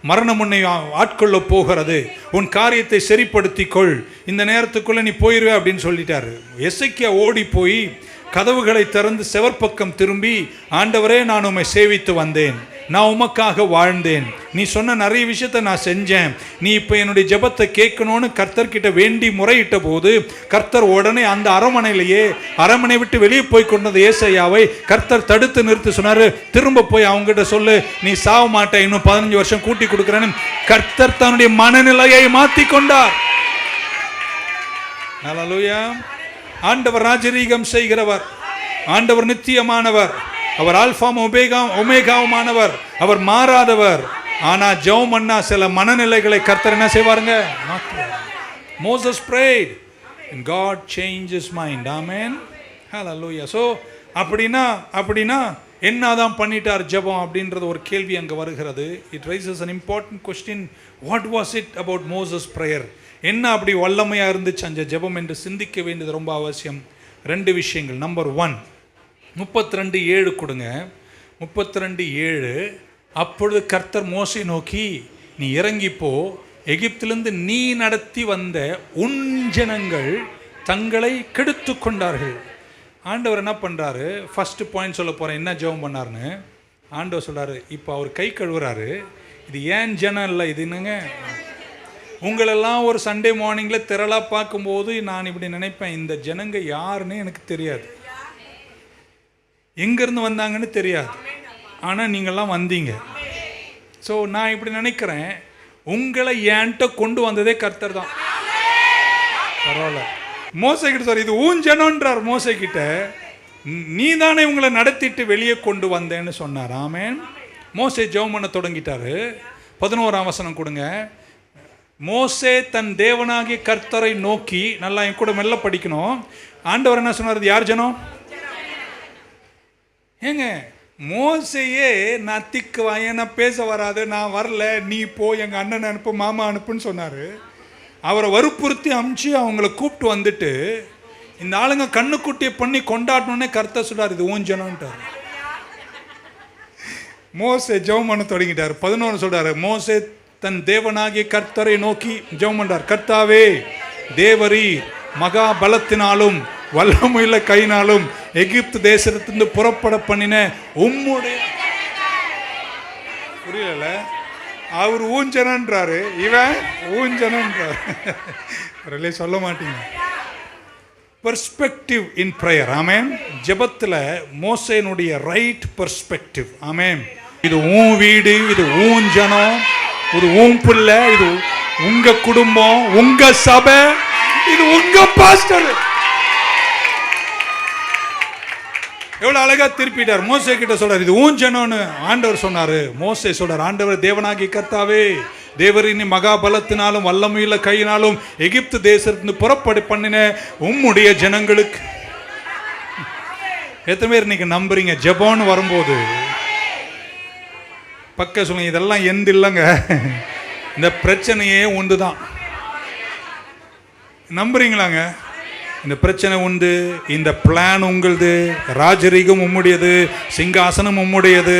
மரணம் உன்னை ஆட்கொள்ள போகிறது, உன் காரியத்தை சரிப்படுத்திக்கொள், இந்த நேரத்துக்குள்ளே நீ போயிடுவே அப்படின்னு சொல்லிட்டாரு. எசேக்கியா ஓடி போய் கதவுகளை திறந்து செவற்பக்கம் திரும்பி, ஆண்டவரே நான் உம்மை சேவித்து வந்தேன், நான் உமக்காக வாழ்ந்தேன், நீ சொன்ன நிறைய விஷயத்தை நான் செஞ்சேன், நீ இப்போ என்னுடைய ஜெபத்தை கேட்கணும்னு கர்த்தர்கிட்ட வேண்டி முறையிட்ட போது கர்த்தர் உடனே அந்த அரமனை விட்டு வெளியே போய் கொண்டது ஏசாயாவை கர்த்தர் தடுத்து நிறுத்தி சொன்னார், திரும்ப போய் அவங்ககிட்ட சொல்லு, நீ சாவ மாட்டேன், இன்னும் 15 வருஷம் கூட்டி கொடுக்குறேன்னு கர்த்தர் தன்னுடைய மனநிலையை மாற்றி கொண்டார். ஹல்லேலூயா. ஆண்டவர் ராஜரீகம் செய்கிறவர், ஆண்டவர் நித்தியமானவர், அவர் ஆல்பாவும் ஒமேகாவுமானவர், அவர் மாறாதவர். ஆனா ஜெபம் பண்ணா சில மனநிலைகளை கர்த்தர் என்ன செய்வாருங்க, மாற்றுவார். Moses prayed and God changed his mind. Amen. Hallelujah. So அப்படினா என்னதான் பண்ணிட்டார் ஜெபம் அப்படின்றது ஒரு கேள்வி அங்க வருகிறது. It raises an important question. What was it about Moses prayer? என்ன அப்படி வல்லமையா இருந்துச்சு அந்த ஜெபம் என்று சிந்திக்க வேண்டியது ரொம்ப அவசியம். 2 விஷயங்கள். நம்பர் 1, 32:7 கொடுங்க. 32:7. அப்பொழுது கர்த்தர் மோசே நோக்கி, நீ இறங்கிப்போ, எகிப்திலிருந்து நீ நடத்தி வந்த உன் ஜனங்கள் தங்களை கெடுத்து கொண்டார்கள். ஆண்டவர் என்ன பண்ணுறாரு, ஃபர்ஸ்ட் பாயிண்ட் சொல்ல போகிறேன், என்ன ஜெபம் பண்ணாருன்னு. ஆண்டவர் சொல்கிறாரு, இப்போ அவர் கை கழுவுறாரு, இது ஏன் ஜனம் இல்லை, இது என்னங்க, உங்களெல்லாம் ஒரு சண்டே மார்னிங்கில் திரளாக பார்க்கும்போது நான் இப்படி நினைப்பேன், இந்த ஜனங்க யாருன்னு எனக்கு தெரியாது, எங்கேருந்து வந்தாங்கன்னு தெரியாது, ஆனால் நீங்கள்லாம் வந்தீங்க. ஸோ நான் இப்படி நினைக்கிறேன், உங்களை ஏன்ட்ட கொண்டு வந்ததே கர்த்தர் தான். பரவாயில்ல. மோசைக்கிட்ட சார் இது ஊஞ்சனன்றார், மோசைக்கிட்ட நீ தானே இவங்களை நடத்திட்டு வெளியே கொண்டு வந்தேன்னு சொன்னார். ஆமென். மோசே ஜெபம் பண்ண தொடங்கிட்டாரு. 11ஆம் வசனம் கொடுங்க. மோசே தன் தேவனாகிய கர்த்தரை நோக்கி, நல்லா என் கூட மெல்ல படிக்கணும். ஆண்டவர் என்ன சொன்னார், யார் ஜனம்? ஏங்க மோசையே நான் திக்கு வாயன், நான் பேச வராது, நான் வரல, நீ போ, எங்கள் அண்ணன் அனுப்பு, மாமா அனுப்புன்னு சொன்னார். அவரை வற்புறுத்தி அமுச்சு அவங்கள கூப்பிட்டு வந்துட்டு இந்த ஆளுங்க கண்ணுக்குட்டியை பண்ணி கொண்டாடணுன்னே கர்த்தர் சொல்றார், இது ஊஞ்சனன்ட்டார். மோசே ஜெபம் பண்ண தொடங்கிட்டார். 11 சொல்றாரு, மோசே தன் தேவனாகிய கர்த்தரை நோக்கி ஜெபம் பண்றார், கர்த்தாவே தேவரீ மகா பலத்தினாலும் வல்லமையுள்ள கையினாலும் எகிப்து தேசத்திலிருந்து புறப்பட பண்ணின உம்முடைய, புரியல, அவர் ஊஞ்சனன்றாரு, இவன் ஊஞ்சனன்றாரு, சொல்ல மாட்டீங்க. Perspective in prayer. ஆமென். ஜெபத்துல மோசேனுடைய ரைட் பெர்ஸ்பெக்டிவ். ஆமென். இது உன் வீடு, இது உன் ஜனம், இது உன் பிள்ளை, இது உங்க குடும்பம், உங்க சபை, இது உங்க பாஸ்டர். எவ்வளவு அழகா திருப்பிட்டார். மோசே கிட்ட சொல்றாரு, இது ஊன் ஜனம்னு ஆண்டவர் சொன்னாரு. மோசே சொல்றாரு, ஆண்டவர் தேவனாகி கர்த்தாவே தேவரின் மகா பலத்தினாலும் வல்லமையுள்ள கையினாலும் எகிப்து தேசத்திலிருந்து புறப்பட பண்ணின உம்முடைய ஜனங்களுக்கு. எத்தனை பேர் இன்னைக்கு நம்புறீங்க ஜெபம்னு வரும்போது? பக்க சொல்லுங்க, இதெல்லாம் எந்த இல்லைங்க, இந்த பிரச்சனையே ஒன்று தான். நம்புறீங்களாங்க? இந்த பிரச்சனை உண்டு, இந்த பிளான் உங்களுது, ராஜரீகம் உம்முடையது, சிங்காசனம் உம்முடையது,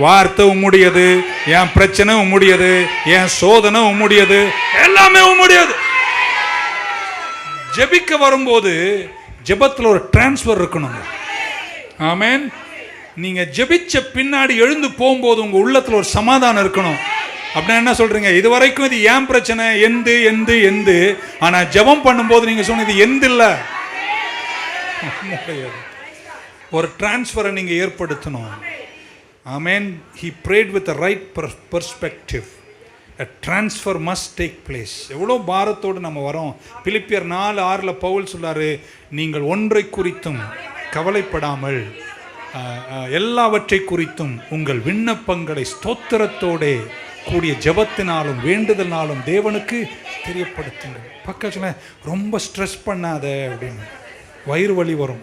வார்த்தை உம்முடையது, என் பிரச்சனை உம்முடையது, என் சோதனை உம்முடையது, எல்லாமே உம்முடையது. ஜெபிக்க வரும்போது ஜெபத்தில் ஒரு டிரான்ஸ்ஃபர் இருக்கணும். ஆமென். நீங்க ஜெபிச்ச பின்னாடி எழுந்து போகும்போது உங்க உள்ளத்துல ஒரு சமாதானம் இருக்கணும். அப்படின்னா என்ன சொல்றீங்க, இது வரைக்கும் இது ஏன் பிரச்சனை, எந்து. ஆனா ஜெபம் பண்ணும்போது நீங்க சொன்னது எந்த இல்ல, ஒரு டிரான்ஸ்ஃபரை நீங்க ஏற்படுத்தணும். ஆமென். He prayed with the right perspective. A transfer must take place. எவ்வளோ பாரத்தோடு நம்ம வரோம். பிலிப்பியர் 4:6 பவுல் சொல்றாரு, நீங்கள் ஒன்றை குறித்தும் கவலைப்படாமல் எல்லாவற்றை குறித்தும் உங்கள் விண்ணப்பங்களை ஸ்தோத்திரத்தோட கூடிய ஜெபத்தினாலும் வேண்டுதல்னாலும் தேவனுக்கு தெரியப்படுத்துங்கள். பக்கத்துல ரொம்ப ஸ்ட்ரெஸ் பண்ணாத அப்படின்னு வயிறு வலி வரும்.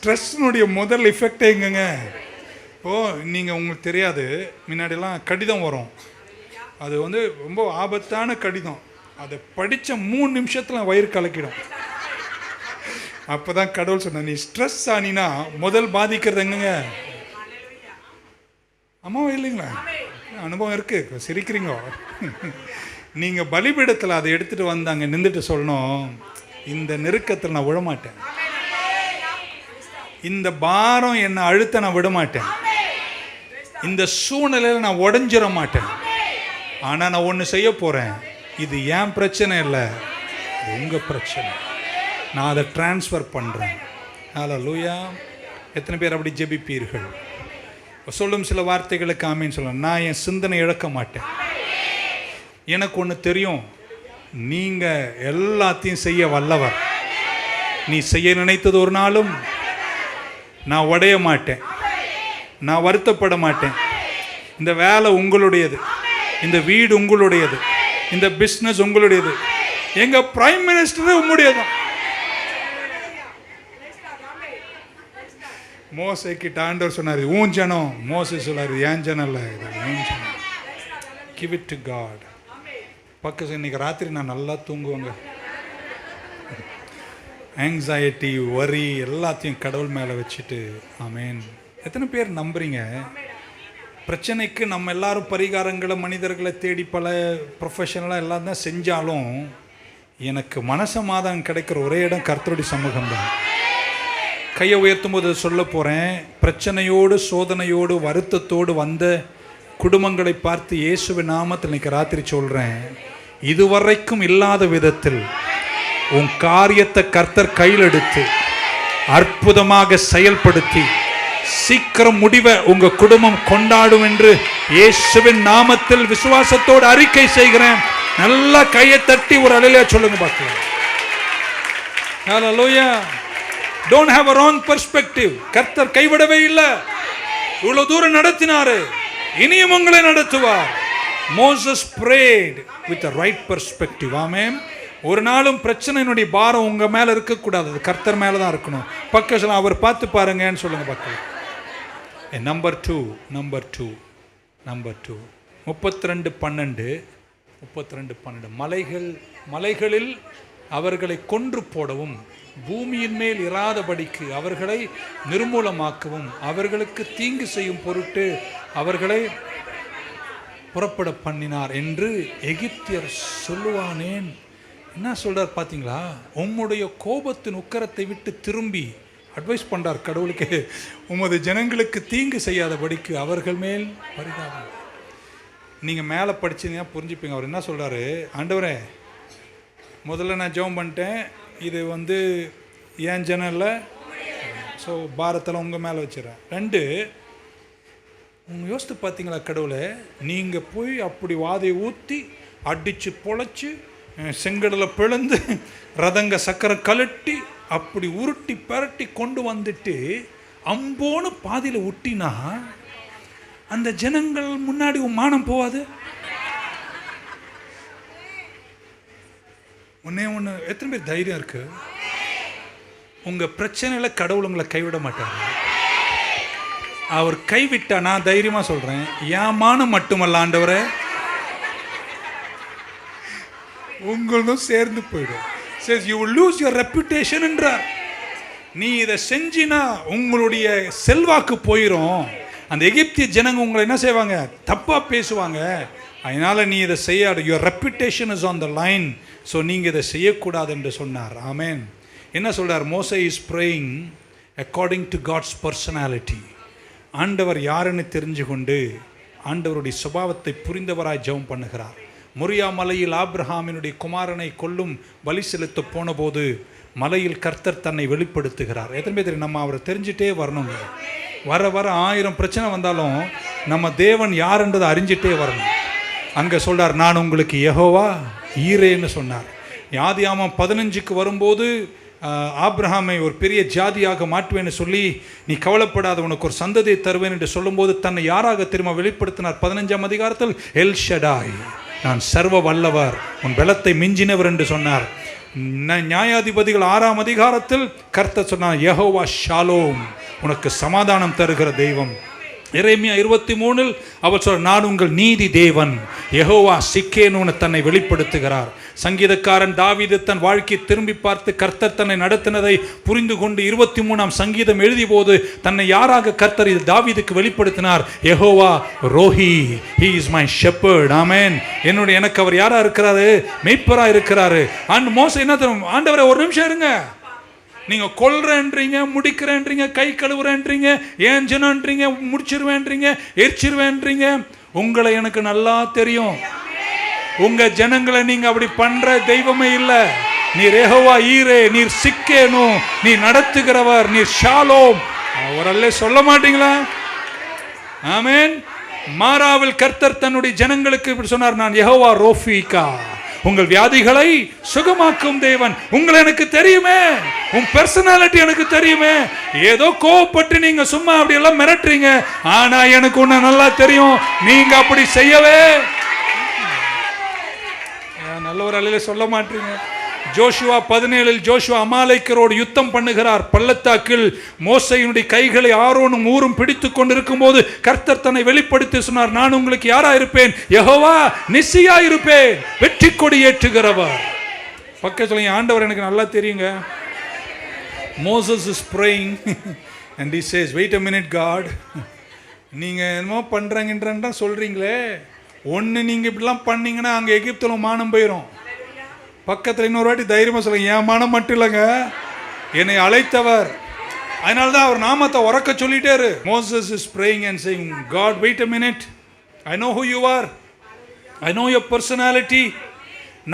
ஸ்ட்ரெஸ்னுடைய முதல் எஃபெக்டே எங்கங்க? நீங்கள் உங்களுக்கு தெரியாது, முன்னாடியெல்லாம் கடிதம் வரும், அது ரொம்ப ஆபத்தான கடிதம், அதை படித்த 3 நிமிஷத்தில் வயிறு கலக்கிடும். அப்போ தான் கடவுள் சொன்ன, நீ ஸ்ட்ரெஸ் ஆனினா முதல் பாதிக்கிறது எங்கங்க? அம்மாவும் இல்லைங்களா? அனுபவம் இருக்குது, சிரிக்கிறீங்க. நீங்கள் பலிபீடத்தில் அதை எடுத்துகிட்டு வந்தாங்க, நின்றுட்டு சொல்லணும், இந்த நெருக்கத்தில் நான் விடமாட்டேன், இந்த பாரம் என்னை அழுத்த நான் விடமாட்டேன், இந்த சூழ்நிலையில் நான் உடஞ்சிட மாட்டேன். ஆனால் நான் ஒன்று செய்ய போகிறேன், இது என் பிரச்சனை இல்லை, உங்கள் பிரச்சனை, நான் அதை டிரான்ஸ்ஃபர் பண்ணுறேன். ஹல்லேலூயா. எத்தனை பேர் அப்படி ஜெபிப்பீர்கள்? சொல்லும் சில வார்த்தைகளுக்கு ஆமீன் சொல்லணும். நான் என் சிந்தனை இழக்க மாட்டேன். எனக்கு ஒன்று தெரியும், நீங்கள் எல்லாத்தையும் செய்ய வல்லவர். நீ செய்ய நினைத்தது ஒரு நாளும் நான் உடைய மாட்டேன், நான் வருத்தப்பட மாட்டேன். இந்த வேலை உங்களுடையது, இந்த வீடு உங்களுடையது, இந்த பிஸ்னஸ் உங்களுடையது, எங்கள் பிரைம் மினிஸ்டர் உங்களுடையது. மோசே கிட்ட ஆண்டவர் சொன்னார், ஊன் ஜனம். மோசே சொன்னார், ஏன் ஜனம் இல்லை, ஊன் ஜனம். Give it to God. பக்கம் இன்னைக்கு ராத்திரி நான் நல்லா தூங்குவேங்க. ஆங்ஸைட்டி, வரி எல்லாத்தையும் கடவுள் மேலே வச்சுட்டு. ஆமேன். எத்தனை பேர் நம்புறீங்க? பிரச்சனைக்கு நம்ம எல்லாரும் பரிகாரங்களை மனிதர்களை தேடி பல ப்ரொஃபஷனலாக எல்லாம் தான் செஞ்சாலும் எனக்கு மனசமாதானம் கிடைக்கிற ஒரே இடம் கர்த்தருடைய சமூகம் தான். கையை உயர்த்தும் போது சொல்ல போகிறேன், பிரச்சனையோடு சோதனையோடு வருத்தத்தோடு வந்த குடும்பங்களை பார்த்து இயேசுவின் நாமத்தில் இன்னைக்கு ராத்திரி சொல்கிறேன், இதுவரைக்கும் இல்லாத விதத்தில் உன் காரியத்தை கர்த்தர் கையில் எடுத்து அற்புதமாக செயல்படுத்தி சீக்கிரம் முடிவை உங்க குடும்பம் கொண்டாடும் என்று இயேசுவின் நாமத்தில் விசுவாசத்தோடு அறிக்கை செய்கிறேன். நல்லா கையை தட்டி ஒரு அலையில சொல்லுங்க பார்க்கலாம். ஹல்லேலூயா. Don't have a wrong perspective. கர்த்தர் கைவிடவே இல்லை. இவ்வளவு தூரம் நடத்தினாரு, இனியும் உங்களை நடத்துவார். Moses prayed with the right perspective. ஆமென். ஒரு நாளும் பிரச்சனையினுடைய பாரம் உங்க மேல இருக்கக்கூடாது, கர்த்தர் மேல தான் இருக்கணும். பக்கத்துல அவர் பார்த்து பாருங்கன்னு சொல்லுங்க பார்க்கலாம். நம்பர் 2 32:12 மலைகளில் அவர்களை கொன்று போடவும் பூமியின் மேல் இராதபடிக்கு அவர்களை நிர்மூலமாக்கவும் அவர்களுக்கு தீங்கு செய்யும் பொருட்டு அவர்களை புறப்பட பண்ணினார் என்று எகிப்தியர் சொல்லுவானேன். என்ன சொல்றார் பார்த்தீங்களா? உம்முடைய கோபத்தின் உக்கரத்தை விட்டு திரும்பி அட்வைஸ் பண்றார் கடவுளுக்கு, உமது ஜனங்களுக்கு தீங்கு செய்யாதபடிக்கு அவர்கள் மேல் பரிதாபம். நீங்க மேலே படிச்சீங்கன்னா புரிஞ்சுப்பீங்க. அவர் என்ன சொல்றாரு? ஆண்டவரே, முதல்ல நான் ஜெபம் பண்ணிட்டேன், இது ஏன் ஜனம் இல்லை, ஸோ பாரத்தில் உங்கள் மேலே வச்சுறேன். 2, உங்கள் யோசித்து பார்த்தீங்களா கடவுளை, நீங்கள் போய் அப்படி வாதையை ஊற்றி அடித்து பொழைச்சி செங்கடலை பிளந்து ரதங்க சக்கரை கலட்டி அப்படி உருட்டி பரட்டி கொண்டு வந்துட்டு அம்போன்னு பாதியில் விட்டினா அந்த ஜனங்கள் முன்னாடி மானம் போவாது? ஒன்று எத்தனை பேர் தைரியம் இருக்கு? உங்கள் பிரச்சனையில் கடவுள் உங்களை கைவிட மாட்டார். அவர் கைவிட்டா, நான் தைரியமாக சொல்கிறேன், என் மானம் மட்டுமல்ல ஆண்டவரே, உங்களும் சேர்ந்து போயிடும். says you will lose your reputation என்றார். நீ இதை செஞ்சினா உங்களுடைய செல்வாக்கு போயிடும். அந்த எகிப்திய ஜனங்க உங்களை என்ன செய்வாங்க? தப்பாக பேசுவாங்க. அதனால நீ இதை செய்யாத, your reputation is on the line. So நீங்கள் இதை செய்யக்கூடாது என்று சொன்னார். ஆமென். என்ன சொல்றார்? மோசே is praying according to God's personality. ஆண்டவர் யாருன்னு தெரிஞ்சு கொண்டு ஆண்டவருடைய சுபாவத்தை புரிந்தவராய் ஜெபம் பண்ணுகிறார். மொரியா மலையில் ஆபிரகாமினுடைய குமாரனை கொல்லும் பலி செலுத்த போன போது மலையில் கர்த்தர் தன்னை வெளிப்படுத்துகிறார். எத்தனை பேர் நம்ம அவரை தெரிஞ்சிட்டே வரணுங்க. வர வர 1000 பிரச்சனை வந்தாலும் நம்ம தேவன் யாருன்றதை அறிஞ்சிட்டே வரணும். அங்கே சொல்றார், நான் உங்களுக்கு யெகோவா ஈரேன்னு சொன்னார். ஆதியாகமம் 15க்கு வரும்போது ஆபிரகாமை ஒரு பெரிய ஜாதியாக மாற்றுவேன்னு சொல்லி, நீ கவலைப்படாத, உனக்கு ஒரு சந்ததியை தருவேன் என்று சொல்லும்போது தன்னை யாராக திரும்ப வெளிப்படுத்தினார்? 15ஆம் அதிகாரத்தில் எல் ஷடாய், நான் சர்வ வல்லவர், உன் பலத்தை மிஞ்சினவர் என்று சொன்னார். நியாயாதிபதிகள் 6ஆம் அதிகாரத்தில் கர்த்தர் சொன்னார், யெகோவா ஷாலோம், உனக்கு சமாதானம் தருகிற தெய்வம். எரேமியா 23 அவர் சொல்ற, நான் உங்கள் நீதி தேவன். யெகோவா சிக்கேனு தன்னை வெளிப்படுத்துகிறார். சங்கீதக்காரன் தாவீது தன் வாழ்க்கையை திரும்பி பார்த்து கர்த்தர் தன்னை நடத்தினதை புரிந்து கொண்டு 23ஆம் சங்கீதம் எழுதிய போது தன்னை யாராக கர்த்தர் தாவீதுக்கு வெளிப்படுத்தினார்? யெகோவா ரோஹி, he is my shepherd. ஆமென். எனக்கு அவர் யாரா இருக்கிறாரு? மேய்ப்பரா இருக்கிறாரு. மோசே என்ன தெரியும்? ஆண்டவரே ஒரு நிமிஷம் இருங்க, நீங்க கொல்றேன்றீங்க, முடிக்கிறேன்றீங்க, கை கழுவுறேன்றீங்க, ஏன் ஜனன்றீங்க, முடிச்சிருவேன்றீங்க, எரிச்சிருவேன்றீங்க. உங்களை எனக்கு நல்லா தெரியும். உங்க ஜனங்களை நீங்க அப்படி பண்ற தெய்வமே இல்ல. நீர் யெகோவா ஈரே, நீர் சிக்கேனு, நீ நடத்துகிறவர், நீர் ஷாலோம். அவரல்ல சொல்ல மாட்டீங்களா? ஆமென். மாராவில் கர்த்தர் தன்னுடைய ஜனங்களுக்கு இப்படி சொன்னார், நான் யெகோவா ரோஃபிகா, உங்கள் வியாதிகளை சுகமாக்கும் தேவன். உங்களை எனக்கு தெரியுமே, உன் பர்சனாலிட்டி எனக்கு தெரியுமே. ஏதோ கோவப்பட்டு நீங்க சும்மா அப்படி எல்லாம் மிரட்டுறீங்க, ஆனா எனக்கு உன்னை நல்லா தெரியும், நீங்க அப்படி செய்யவே. நல்ல ஒரு அலையில சொல்ல மாட்டீங்க. ஜோஷுவா 17 ஜோஷுவா அமாலேக்கரோடு யுத்தம் பண்ணுகிறார். பள்ளத்தாக்கில் மோசேயினுடைய கைகளை ஆரோனும் ஊரும் பிடித்துக் கொண்டிருக்கும் போது கர்த்தர் தன்னை வெளிப்படுத்தி சொன்னார், நான் உங்களுக்கு யாரா இருப்பேன்? யெகோவா நிசியா இருப்பேன், வெற்றி கொடி ஏற்றுகிறவர். பக்கத்துல ஆண்டவர் எனக்கு நல்லா தெரியுங்க. Moses is praying and he says, wait a minute God, நீங்க என்னமோ பண்றாங்கன்றா சொல்றீங்களே, ஒன்று நீங்கள் இப்படிலாம் பண்ணீங்கன்னா அங்கே எகிப்தில் மானம் போயிடும். பக்கத்தில் இன்னொரு வாட்டி தைரியமாக சொல்லுங்க, என் மானம் மட்டும் இல்லைங்க, என்னை அழைத்தவர். அதனால தான் அவர் நாமத்தை உறக்க சொல்லிட்டாரு. Moses is praying and saying, God, wait a minute, I know who you are, I know your personality.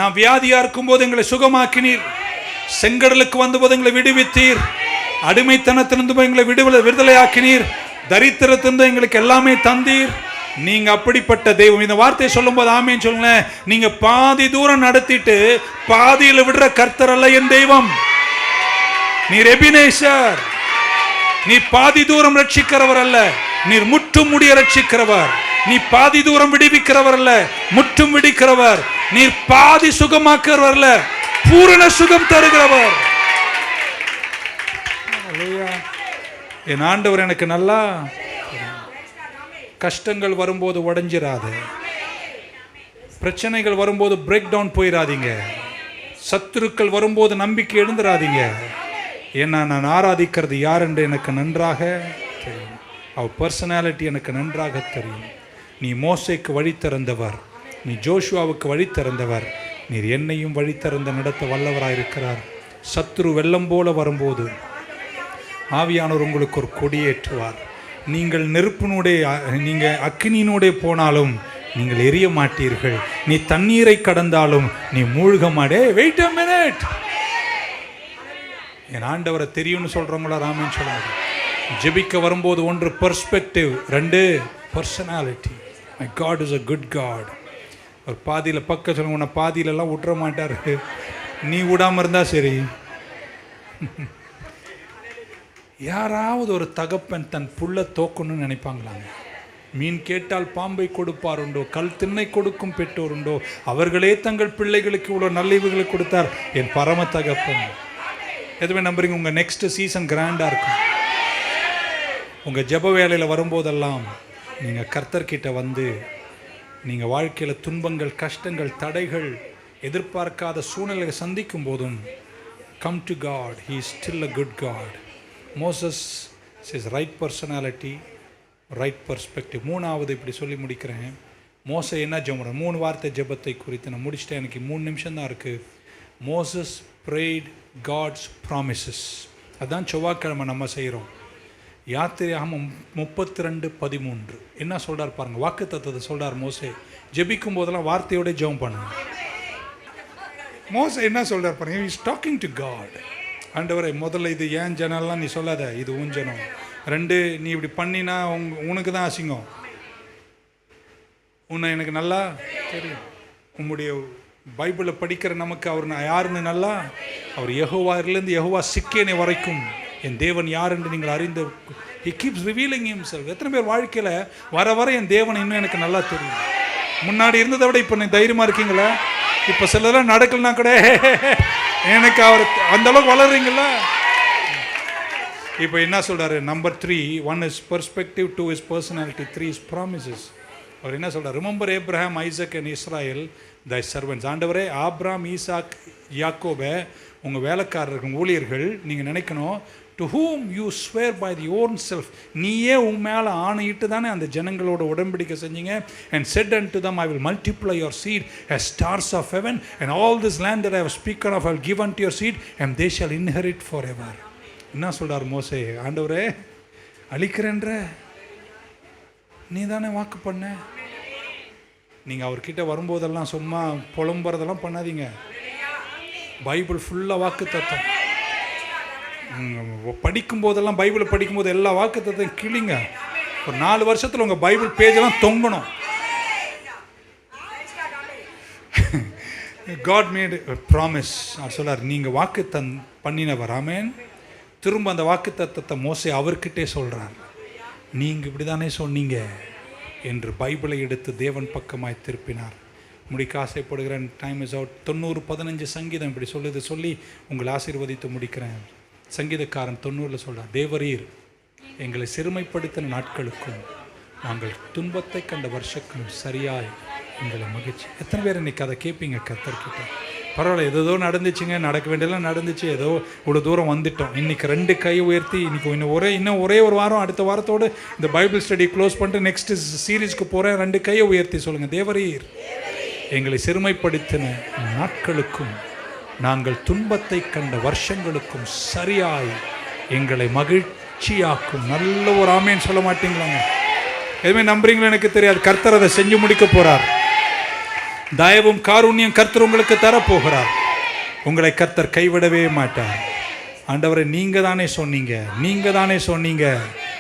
நான் வியாதியா இருக்கும்போது எங்களை சுகமாக்கினீர், செங்கடலுக்கு வந்தபோது எங்களை விடுவித்தீர், அடிமைத்தனத்திலிருந்து எங்களை விடுதலையாக்கினீர், தரித்திரத்திலிருந்து எங்களுக்கு எல்லாமே தந்தீர். நீங்க அப்படிப்பட்ட தெய்வம். இந்த வார்த்தையை சொல்லும் போது ஆமேன்னு சொல்லுங்க. நீங்க பாதி தூரம் நடத்திட்டு பாதியில் விடுற கர்த்தர் அல்ல என் தெய்வம். நீர் எபினேசர், நீ பாதி தூரம் ரட்சிக்கிறவர் அல்ல, நீர் முற்றும் முடிய ரட்சிக்கிறவர். நீ பாதி தூரம் விடுவிக்கிறவர் அல்ல, முற்றும் விடுவிக்கிறவர். நீர் பாதி சுகமாக்கிறவர் அல்ல, பூரண சுகம் தருகிறவர். என் ஆண்டவர் எனக்கு நல்லா. கஷ்டங்கள் வரும்போது உடைஞ்சிராது, பிரச்சனைகள் வரும்போது பிரேக் டவுன் போயிடாதீங்க, சத்துருக்கள் வரும்போது நம்பிக்கை எழுந்துடாதீங்க. ஏன்னா நான் ஆராதிக்கிறது யார் என்று எனக்கு நன்றாக தெரியும். அவர் பர்சனாலிட்டி எனக்கு நன்றாக தெரியும். நீ மோசேக்கு வழி திறந்தவர், நீ ஜோஷுவாவுக்கு வழி திறந்தவர், நீர் என்னையும் வழி திறந்த நடத்த வல்லவராயிருக்கிறார். சத்துரு வெள்ளம் போல வரும்போது ஆவியானவர் உங்களுக்கு ஒரு கொடியேற்றுவார். நீங்கள் நெருப்பினுடைய, நீங்கள் அக்கினியினுடைய போனாலும் நீங்கள் எரிய மாட்டீர்கள். நீ தண்ணீரை கடந்தாலும் நீ மூழ்க மாட்டே. Wait a minute. என் ஆண்டவரை தெரியும்னு சொல்றவங்களா ராமன் சொல்லுங்க. ஜெபிக்க வரும்போது ஒன்று பெர்ஸ்பெக்டிவ், ரெண்டு personality. My God is a good God. ஒரு பாதியில் பக்க சொல்லுங்க, உன்னை பாதியிலெல்லாம் விட்டுற மாட்டார். நீ விடாமல் இருந்தா சரி. யாராவது ஒரு தகப்பன் தன் புள்ள தோக்கணும்னு நினைப்பாங்களாங்க? மீன் கேட்டால் பாம்பை கொடுப்பார் உண்டோ, கல் திண்ணை கொடுக்கும் பெற்றோர் உண்டோ, அவர்களே தங்கள் பிள்ளைகளுக்கு இவ்வளோ நல்லைவுகளை கொடுத்தார் என் பரம தகப்பன். எதுவுமே நம்புறீங்க? உங்கள் நெக்ஸ்ட் சீசன் கிராண்டாக இருக்கும். உங்கள் ஜெப வேலையில் வரும்போதெல்லாம் நீங்கள் கர்த்தர்கிட்ட வந்து, நீங்கள் வாழ்க்கையில் துன்பங்கள், கஷ்டங்கள், தடைகள், எதிர்பார்க்காத சூழ்நிலையை சந்திக்கும் போதும் come to God, he is still a good God. Moses says right personality, right perspective. மூணாவது இப்படி சொல்லி முடிக்கிறேன். மோசே என்ன ஜெபம், 3 வார்த்தை ஜெபத்தை குறித்து நான் முடிச்சிட்டேன். எனக்கு 3 நிமிஷம் தான் இருக்குது. Moses prayed God's promises. அதான் செவ்வாய்க்கிழமை நம்ம செய்கிறோம். யாத்திரையாகமம் 32:13 என்ன சொல்கிறார் பாருங்கள். வாக்கு தத்துவத்தை சொல்கிறார் மோசே. ஜெபிக்கும் போதெல்லாம் வார்த்தையோட ஜெபம் பண்ணுங்க. மோசே என்ன சொல்கிறார் பாருங்க. he is talking to God. ஆண்டவரே, முதல்ல இது ஏன் ஜனம்லாம் நீ சொல்லாத, இது உன் ஜனம். 2, நீ இப்படி பண்ணினா உனக்கு தான் அசிங்கம், உன்னை எனக்கு நல்லா தெரியும். உன்னுடைய பைபிளை படிக்கிற நமக்கு அவர் யாருன்னு நல்லா, அவர் யெகோவாயிலிருந்து யெகோவா சிக்கேனை வரைக்கும் என் தேவன் யார் என்று நீங்கள் அறிந்து, he keeps revealing himself. எத்தனை பேர் வாழ்க்கையில் வர வர என் தேவன் இன்னும் எனக்கு நல்லா தெரியும். முன்னாடி இருந்ததை விட இப்போ நீ தைரியமாக இருக்கீங்களா? இப்போ சிலதெல்லாம் நடக்கலனா கூட எனக்கு அவர் அந்த அளவுக்கு வளர்றீங்களா? இப்போ என்ன சொல்றாரு? Number 3, 1 is perspective, 2 is personality, 3 is promises. அவர் என்ன சொல்றாரு? Remember Abraham, Isaac and Israel thy servants. ஆண்டவரே, ஆப்ராம், ஈசாக், யாக்கோபை உங்கள் வேலைக்காரர்கள், ஊழியர்கள், நீங்கள் நினைக்கணும், to whom you swear by the own self, நீயே உன் மேலே ஆணையிட்டு தானே அந்த ஜனங்களோட உடன்படிக்கை செஞ்சீங்க. And said and to them, I will multiply your seed as stars of heaven and all this land that I have spoken of I will give unto your seed and they shall inherit forever. என்ன சொல்றார் மோசே? ஆண்டவரே, அழிக்கிறேன்ற நீ தானே வாக்கு பண்ண. நீங்கள் அவர்கிட்ட வரும்போதெல்லாம் சும்மா புலம்புறதெல்லாம் பண்ணாதீங்க. பைபிள் ஃபுல்லாக வாக்கு தத்துவம். படிக்கும்போதெல்லாம், பைபிளை படிக்கும்போது எல்லா வாக்கு தத்துவம் கிளிங்க. ஒரு 4 வருஷத்தில் உங்கள் பைபிள் பேஜெல்லாம் தொங்கணும். God made a promise. அவர் சொல்லார், நீங்கள் வாக்கு பண்ணினவர். ஆமென். திரும்ப அந்த வாக்கு தத்தத்தை மோசே அவர்கிட்டே சொல்கிறார். நீங்கள் இப்படி தானே சொன்னீங்க என்று பைபிளை எடுத்து தேவன் பக்கமாய் திருப்பினார். முடிக்க ஆசைப்படுகிறேன். Time is out. 90:15 சங்கீதம் இப்படி சொல்லுது. சொல்லி உங்களை ஆசீர்வதித்து முடிக்கிறேன். சங்கீதக்காரன் 90 சொல்கிறார், தேவரீர் எங்களை சிறுமைப்படுத்தின நாட்களுக்கும் நாங்கள் துன்பத்தை கண்ட வருஷக்கும் சரியாய் எங்களை மகிழ்ச்சி. எத்தனை பேர் இன்னைக்கு அதை கேட்பீங்க கர்த்தர்கிட்ட? பரவாயில்ல, ஏதோ நடந்துச்சுங்க, நடக்க வேண்டியதெல்லாம் நடந்துச்சு, ஏதோ இவ்வளோ தூரம் வந்துட்டோம். இன்றைக்கி 2 கை உயர்த்தி, இன்றைக்கி இன்னும் ஒரே ஒரு வாரம், அடுத்த வாரத்தோடு இந்த பைபிள் ஸ்டடி க்ளோஸ் பண்ணிட்டு நெக்ஸ்ட் சீரீஸ்க்கு போகிறேன். 2 கையை உயர்த்தி சொல்லுங்கள், தேவரீர் எங்களை சிறுமைப்படுத்தின நாட்களுக்கும் நாங்கள் துன்பத்தை கண்ட வருஷங்களுக்கும் சரியாய் எங்களை மகிழ்ச்சியாக்கும். நல்ல ஒரு ஆமேன்னு சொல்ல மாட்டீங்களாங்க? எதுவுமே நம்புறீங்களோ எனக்கு தெரியாது. கர்த்தர் அதை செஞ்சு முடிக்க போகிறார். தயவும் காருண்யம் கர்த்தர் உங்களுக்கு தரப்போகிறார். உங்களை கர்த்தர் கைவிடவே மாட்டார். ஆண்டவரை, நீங்கள் தானே சொன்னீங்க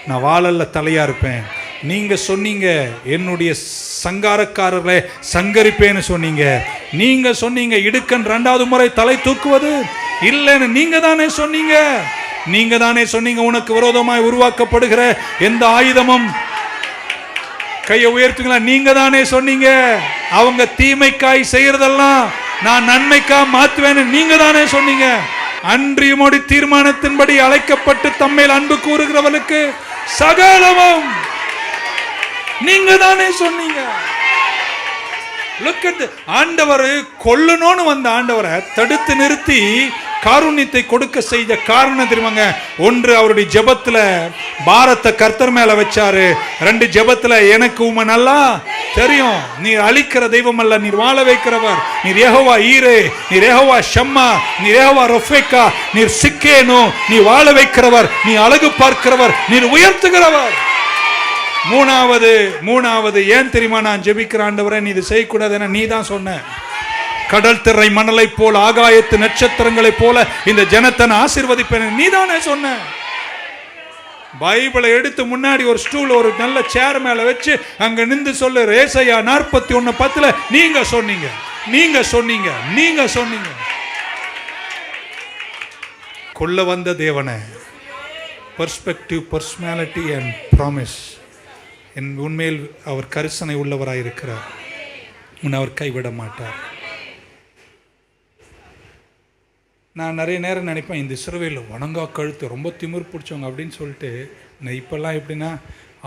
நான் வாழல்ல தலையாக இருப்பேன். நீங்கள் சொன்னீங்க என்னுடைய சங்காரக்காரர்களை சங்கரிப்பேன்னு சொன்னீங்க. நீங்கள் சொன்னீங்க இடுக்கன் 2வது முறை தலை தூக்குவது இல்லைன்னு நீங்கள் தானே சொன்னீங்க. உனக்கு விரோதமாய் உருவாக்கப்படுகிற எந்த ஆயுதமும், கையை உயர்த்துங்களா, நீங்க தானே சொன்னீங்க. அவங்க தீமைக்காய் செய்யறதெல்லாம் நான் நன்மைக்கா மாத்துவேன்னு நீங்க தானே சொன்னீங்க. அன்றியுமோடி தீர்மானத்தின்படி அழைக்கப்பட்டு தம்மேல் அன்பு கூறுகிறவனுக்கு சகலமும் நீங்க தானே சொன்னீங்க. ஆண்டவர் கொல்லணும்னு வந்த ஆண்டவரை தடுத்து நிறுத்தி காருண்யத்தை கொடுக்க செய்த காரணம் தெரியுமாங்க? 1, அவருடைய ஜெபத்துல பாரத்தை கர்த்தர் மேல வச்சாரு. 2, ஜெபத்துல எனக்கு உம்மை நல்லா தெரியும், நீர் அழிக்கிற தெய்வம் அல்ல, நீர் வாழ வைக்கிறவர், நீர் யெகோவா ஈரே, நீர் யெகோவா ஷம்மா, நீர் யெகோவா ரொஃபேக்கா, நீர் சிக்கேனு, நீ வாழ வைக்கிறவர், நீ அழகு பார்க்கிறவர், நீர் உயர்த்துகிறவர். மூணாவது ஏன் தெரியுமா நான் ஜெபிக்கிற ஆண்டவரே நீ இது செய்யக்கூடாது, நீ தான் சொன்ன. கடல் திரை மணலை போல, ஆகாயத்து நட்சத்திரங்களை போல இந்த ஜனத்தை ஆசீர்வதிப்பேன், நீ தானே சொன்ன. பைபிளை எடுத்து முன்னாடி ஒரு ஸ்டூல், ஒரு நல்ல சேர் மேல வச்சு அங்க நின்று சொல்லு, ஏசாயா 41:10 நீங்க சொன்னீங்க. கொல்ல வந்த தேவனை, பெர்ஸ்பெக்டிவ், பர்சனாலிட்டி அண்ட் ப்ராமிஸ். உண்மையில் அவர் கரிசனை உள்ளவராயிருக்கிறார். உன்னை அவர் கைவிட மாட்டார். நான் நிறைய நேரம் நினைப்பேன், இந்த இஸ்ரவேலில் வணங்கா கழுத்து ரொம்ப திமிர் பிடிச்சவங்க அப்படின்னு சொல்லிட்டு. நான் இப்போல்லாம் எப்படின்னா,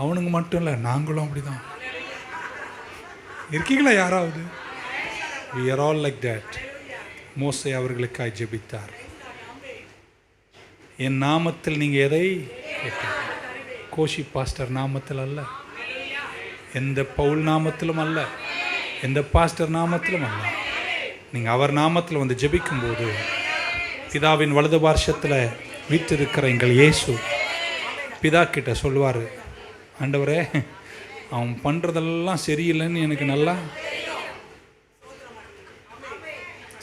அவனுங்க மட்டும் இல்லை, நாங்களும் அப்படி தான் இருக்கீங்களா யாராவது? we are all like that. மோசே அவர்களுக்காய் ஜெபித்தார். என் நாமத்தில் நீங்கள் எதை கேட்டார்? கோஷி பாஸ்டர் நாமத்தில் அல்ல, எந்த பவுல் நாமத்திலும் அல்ல, எந்த பாஸ்டர் நாமத்திலும் அல்ல. நீங்கள் அவர் நாமத்தில் வந்து ஜெபிக்கும்போது பிதாவின் வலது பார்ஷத்தில் வீற்றிருக்கிற எங்கள் இயேசு பிதா கிட்ட சொல்லுவார், ஆண்டவரே அவன் பண்ணுறதெல்லாம் சரியில்லைன்னு எனக்கு நல்லா,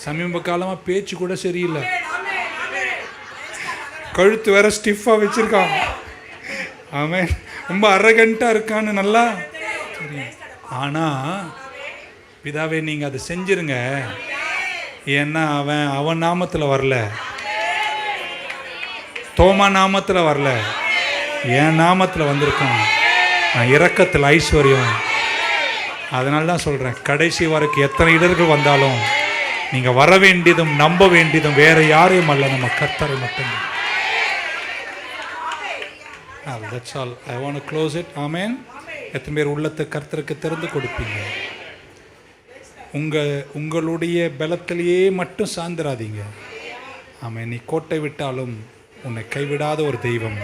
சமீப காலமாக பேச்சு கூட சரியில்லை, கழுத்து வேற ஸ்டிஃபாக வச்சுருக்கான், அவன் ரொம்ப அரகண்ட்டாக இருக்கான்னு நல்லா தெரியும். ஆனால் பிதாவே நீங்கள் அதை செஞ்சிருங்க, ஏன்னா அவன் நாமத்தில் வரல, தோமா நாமத்தில் வரல, என் நாமத்தில் வந்திருக்கான். நான் இரக்கத்தில் ஐஸ்வர்யம். அதனால தான் சொல்கிறேன், கடைசி வரைக்கும் எத்தனை இடர்கள் வந்தாலும் நீங்கள் வர வேண்டியதும் நம்ப வேண்டியதும் வேற யாரையும் அல்ல, நம்ம கர்த்தரை மட்டும்தான். That's all. I want to close it. Amen. எத்தனை பேர் உள்ளத்தை கர்த்தருக்கு திறந்து கொடுப்பீங்க? உங்களுடைய பலத்திலேயே மட்டும் சார்ந்துராதீங்க. ஆமென். நீ கோட்டை விட்டாலும் உன்னை கைவிடாத ஒரு தெய்வம்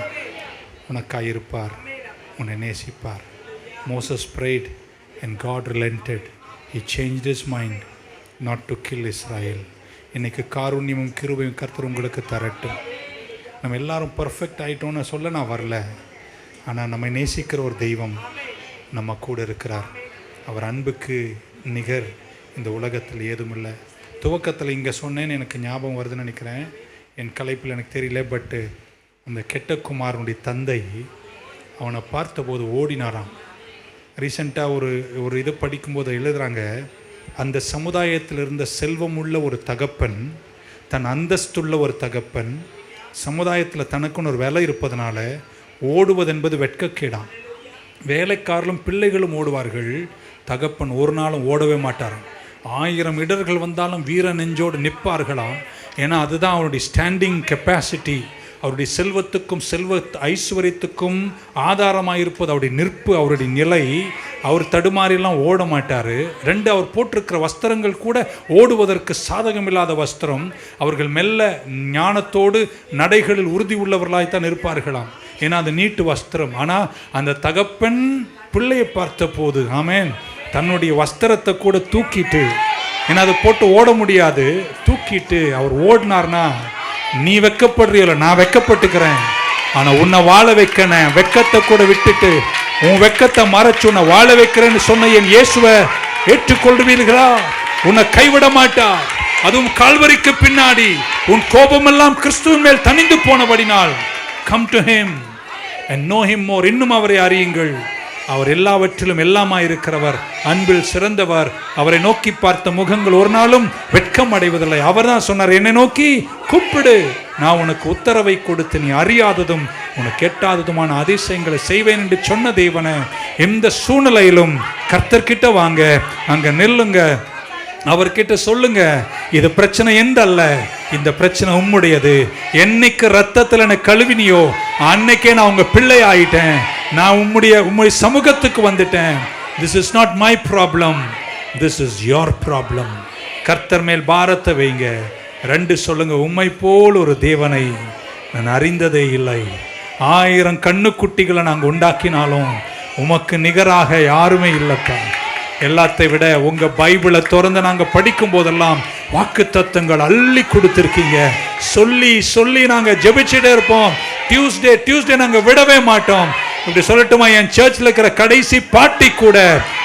உனக்காயிருப்பார், உன்னை நேசிப்பார். Moses prayed and God relented. He changed his mind not to kill Israel. இன்னைக்கு காருண்யமும் கிருபையும் கர்த்தர் உங்களுக்கு தரட்டும். நம்ம எல்லாரும் பர்ஃபெக்ட் ஆகிட்டோன்னு சொல்ல நான் வரல, ஆனால் நம்மை நேசிக்கிற ஒரு தெய்வம் நம்ம கூட இருக்கிறார். அவர் அன்புக்கு நிகர் இந்த உலகத்தில் ஏதும் இல்லை. துவக்கத்தில் இங்கே சொன்னேன்னு எனக்கு ஞாபகம் வருதுன்னு நினைக்கிறேன், என் கலைப்பில் எனக்கு தெரியல. பட்டு அந்த கெட்ட குமாரனுடைய தந்தை அவனை பார்த்தபோது ஓடினாராம். ரீசெண்டாக ஒரு இது படிக்கும்போது எழுதுகிறாங்க, அந்த சமுதாயத்தில் இருந்த செல்வமுள்ள ஒரு தகப்பன், தன் அந்தஸ்துள்ள ஒரு தகப்பன், சமுதாயத்தில் தனக்குன்னு ஒரு வேலை இருப்பதனால ஓடுவது என்பது வெட்கக்கேடாம். வேலைக்காரர்களும் பிள்ளைகளும் ஓடுவார்கள், தகப்பன் ஒரு நாளும் ஓடவே மாட்டாராம். 1000 இடர்கள் வந்தாலும் வீர நெஞ்சோடு நிற்பார்களாம். ஏன்னா அதுதான் அவருடைய ஸ்டாண்டிங் கெப்பாசிட்டி. அவருடைய செல்வத்துக்கும் ஐஸ்வர்யத்துக்கும் ஆதாரமாக இருப்பது அவருடைய நிற்பு, அவருடைய நிலை. அவர் தடுமாறிலாம் ஓட மாட்டார். 2, அவர் போட்டிருக்கிற வஸ்திரங்கள் கூட ஓடுவதற்கு சாதகமில்லாத வஸ்திரம். அவர்கள் மெல்ல ஞானத்தோடு நடைகளில் உறுதி உள்ளவர்களாய்த்தான் இருப்பார்களாம். ஏன்னா அது நீட்டு வஸ்திரம். ஆனால் அந்த தகப்பன் பிள்ளையை பார்த்த போது, ஆமென், தன்னுடைய வஸ்திரத்தை கூட தூக்கிட்டு, ஏன்னா அதை போட்டு ஓட முடியாது, தூக்கிட்டு அவர் ஓடினார்னா, நீ வெக்கப்படுறியல, நான் வெக்கப்பட்டுக்கிறேன், ஆனால் உன்னை வாழ வைக்கிறேன், வெக்கத்தை கூட விட்டுட்டு உன் வெக்கத்தை மறைச்சு உன்னை வாழ வைக்கிறேன்னு சொன்ன என் இயேசுவை ஏற்றுக்கொள்வீர்களா? உன்னை கைவிட மாட்டார். அதுவும் கால்வரிக்கு பின்னாடி உன் கோபமெல்லாம் கிறிஸ்துவின் மேல் தணிந்து போனபடினால், come to him and know him more. இன்னும் அவரை அறியுங்கள். அவர் எல்லாவற்றிலும் எல்லாமாய் இருக்கிறவர், அன்பில் சிறந்தவர். அவரை நோக்கி பார்த்த முகங்கள் ஒரு நாளும் வெட்கம் அடைவதில்லை. அவர் தான் சொன்னார், என்னை நோக்கி கூப்பிடு, நான் உனக்கு உத்தரவை கொடுத்து நீ அறியாததும் உனக்கு எட்டாததுமான அதிசயங்களை செய்வேன் என்று சொன்ன தேவனை எந்த சூழ்நிலையிலும் கர்த்தர்கிட்ட வாங்க, அங்க நெல்லுங்க, அவர்கிட்ட சொல்லுங்க, இது பிரச்சனை எந்தல்ல, இந்த பிரச்சனை உம்முடையது. என்னைக்கு ரத்தத்தில் என்னை கழுவினியோ அன்னைக்கே நான் உங்க பிள்ளை ஆயிட்டேன். நான் உம்முடைய சமூகத்துக்கு வந்துட்டேன். This is not my problem, this is your problem. கர்த்தர் மேல் பாரத்தை வைங்க. 2 சொல்லுங்க, உம்மை போல் ஒரு தேவனை நான் அறிந்ததே இல்லை. 1000 கண்ணுக்குட்டிகளை நாங்கள் உண்டாக்கினாலும் உமக்கு நிகராக யாருமே இல்லைப்பா. எல்லாத்தை விட உங்க பைபிளை திறந்து நாங்க படிக்கும் போதெல்லாம் வாக்கு தத்தங்கள் அள்ளி கொடுத்திருக்கீங்க. சொல்லி சொல்லி நாங்க ஜெபிச்சுட்டே இருப்போம். டியூஸ்டே நாங்க விடவே மாட்டோம். இப்படி சொல்லட்டுமா, என் சர்ச்சில் இருக்கிற கடைசி பாட்டி கூட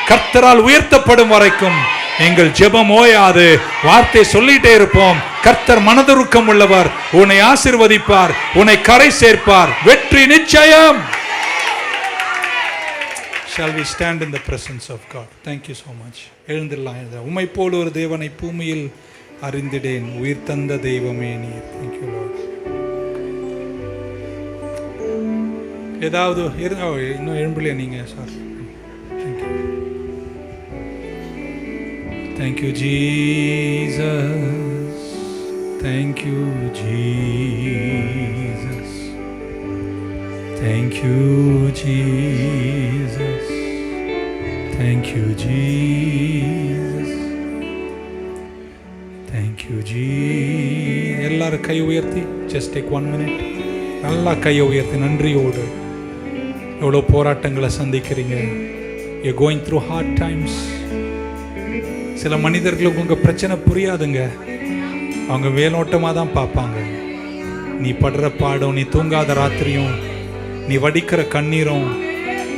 கர்த்தரால் உயர்த்தப்படும் வரைக்கும் எங்கள் ஜெபம் ஓயாது. வார்த்தை சொல்லிட்டே இருப்போம். கர்த்தர் மனதுருக்கம் உள்ளவர், உன்னை ஆசீர்வதிப்பார், உன்னை கரை சேர்ப்பார், வெற்றி நிச்சயம். Shall we stand in the presence of God? Thank you so much. எழுந்திரலாம். உம்மை போல் ஒரு தேவனை பூமியில் அறிந்திடேன், உயிர் தந்த தெய்வமே நீர். Thank you Lord. ஏதாவது இன்னும் எழும்பலையா நீங்க? Sir, thank you Jesus, thank you Jesus, thank you Jesus, thank you Jesus, thank you Jesus. எல்லாரும் கை உயர்த்தி just take 1 minute. நல்லா கையை உயர்த்தி நன்றியோடு. எவ்வளோ போராட்டங்களை சந்திக்கிறீங்க. you're going through hard times. சில மனிதர்களுக்கு உங்கள் பிரச்சனை புரியாதுங்க. அவங்க மேலோட்டமாக தான் பார்ப்பாங்க. நீ படுற பாடம், நீ தூங்காத ராத்திரியும், நீ வடிக்கிற கண்ணீரும்,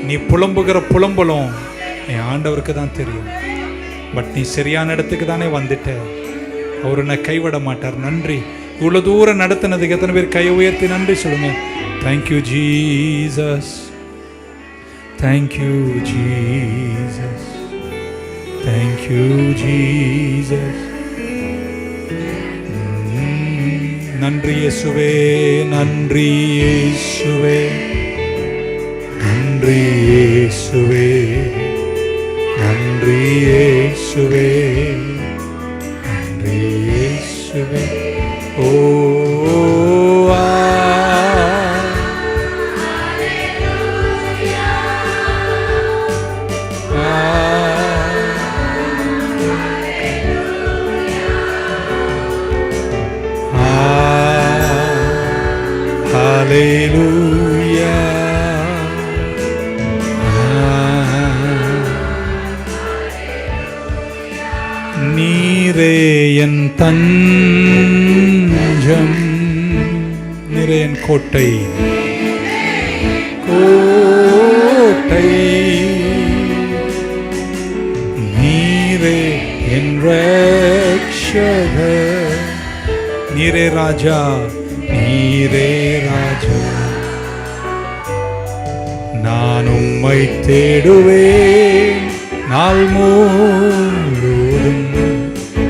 நீ புலம்புகிற புலம்பலும் என் ஆண்டவருக்கு தான் தெரியும். பட் நீ சரியான இடத்துக்கு தானே வந்துட்ட. அவர் என்னை கைவிட மாட்டார். நன்றி. இவ்வளோ தூரம் நடத்தினதுக்கு எத்தனை பேர் கையை உயர்த்தி நன்றி சொல்லுங்க. Thank you Jesus, thank you Jesus, thank you Jesus. நன்றி இயேசுவே, நன்றி இயேசுவே, நன்றி இயேசுவே, நன்றி இயேசுவே, நன்றி நீரே என் தஞ்சம், நீரே என் கோட்டை, கோட்டை, நீரே என் ரட்சகர், நீரே ராஜா, நீரே ராஜா. நான் உம்மை தேடுவேன் நாள் முழுவதும்,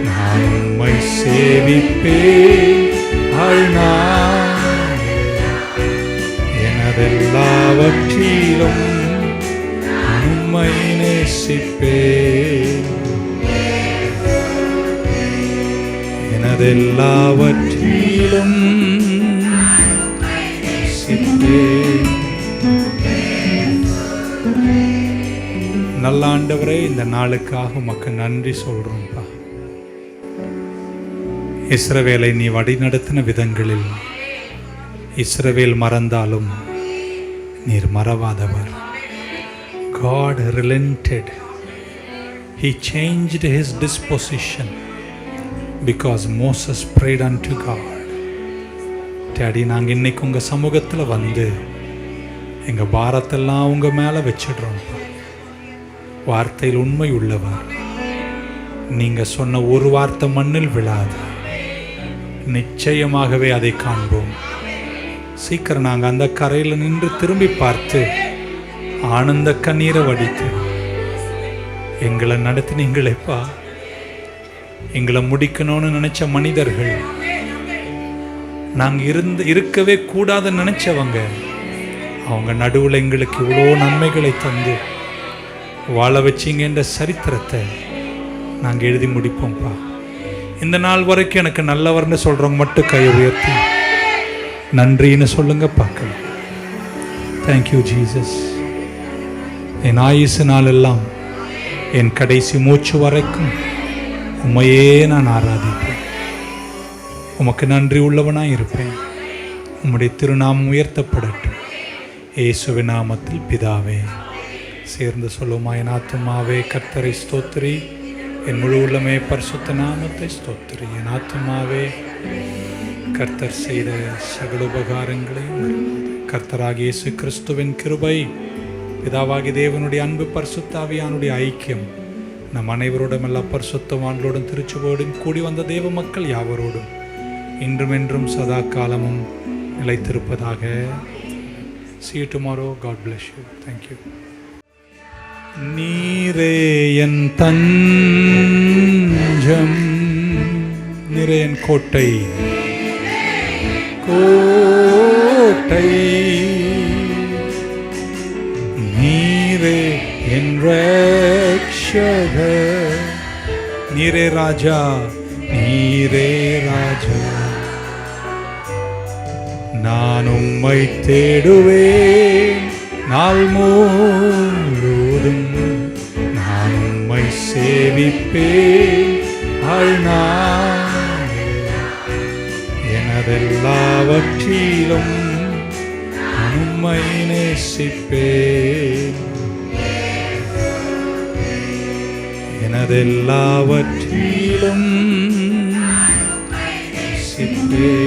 நான் உம்மை சேவிப்பேன் ஆழ்நாள். எனதெல்லாவற்றிலும் உம்மை நேசிப்பேன், எனதெல்லாவற்றிலும் நேசிப்பேன். நல்ல ஆண்டவரே, இந்த நாளுக்காக உமக்கு நன்றி சொல்றோம்ப்பா. இஸ்ரவேலை நீ வழிநடத்தின விதங்களில் இஸ்ரவேல் மறந்தாலும் நீர் மறவாதவர். God relented. He changed his disposition because Moses prayed unto God. Daddy, நாங்கள் இன்னைக்கு உங்கள் சமூகத்தில் வந்து எங்கள் பாரத்தெல்லாம் உங்கள் மேலே வச்சிடுறோம்ப்பா. வார்த்தையில் உண்மை உள்ளவர், நீங்கள் சொன்ன ஒரு வார்த்தை மண்ணில் விழாது. நிச்சயமாகவே அதை காண்போம். சீக்கிரம் நாங்கள் அந்த கரையில் நின்று திரும்பி பார்த்து ஆனந்த கண்ணீரை வடித்து எங்களை நடத்தினீங்களேப்பா. எங்களை முடிக்கணும்னு நினைச்ச மனிதர்கள், நாங்கள் இருக்கவே கூடாதுன்னு நினைச்சவங்க, அவங்க நடுவில் எங்களுக்கு இவ்வளோ நன்மைகளை தந்து வாழ வச்சிங்க என்ற சரித்திரத்தை நாங்கள் எழுதி முடிப்போம்ப்பா. இந்த நாள் வரைக்கும் எனக்கு நல்லவர்னு சொல்கிறவங்க மட்டும் கையை உயர்த்தி நன்றின்னு சொல்லுங்க பார்க்கலாம். Thank you Jesus. என் ஆயுசு நாள் எல்லாம், என் கடைசி மூச்சு வரைக்கும் உம்மையே நான் ஆராதிப்பேன். உமக்கு நன்றி உள்ளவனாய் இருப்பேன். உம்முடைய திருநாமம் உயர்த்தப்படட்டும். இயேசுவின் நாமத்தில் பிதாவே. சேர்ந்து சொல்லுமா, என் ஆத்துமாவே கர்த்தரை ஸ்தோத்திரி, என் முழு உள்ளமே பரிசுத்த நாமத்தை ஸ்தோத்திரி. என் ஆத்துமாவே கர்த்தர் செய்த சகல உபகாரங்களையும் மறவாதே. கர்த்தராகிய இயேசு கிறிஸ்துவின் கிருபை, பிதாவாகிய தேவனுடைய அன்பு, பரிசுத்தாவியானுடைய ஐக்கியம் நம் அனைவரோடும், எல்லா பரிசுத்தவான்களோடும், திருச்சபையோடும் கூடி வந்த தேவ மக்கள் யாவரோடும் இன்றும் என்றும் சதா காலமும் நிலைத்திருப்பதாக. See you tomorrow. God bless you. Thank you. நீரே என் தஞ்சம், நீரே என் கோட்டை, கோட்டை, நீரே என் ரட்சகர், நீரே ராஜா, நீரே ராஜா. நான் உம்மை தேடுவேன் நாள் முழுவதும், நான் உம்மை சேவிப்பேன் ஆழ்நாள். எனதெல்லாவற்றிலும் உம்மை நேசிப்பேன், எனதெல்லாவற்றிலும் நேசிப்பேன்.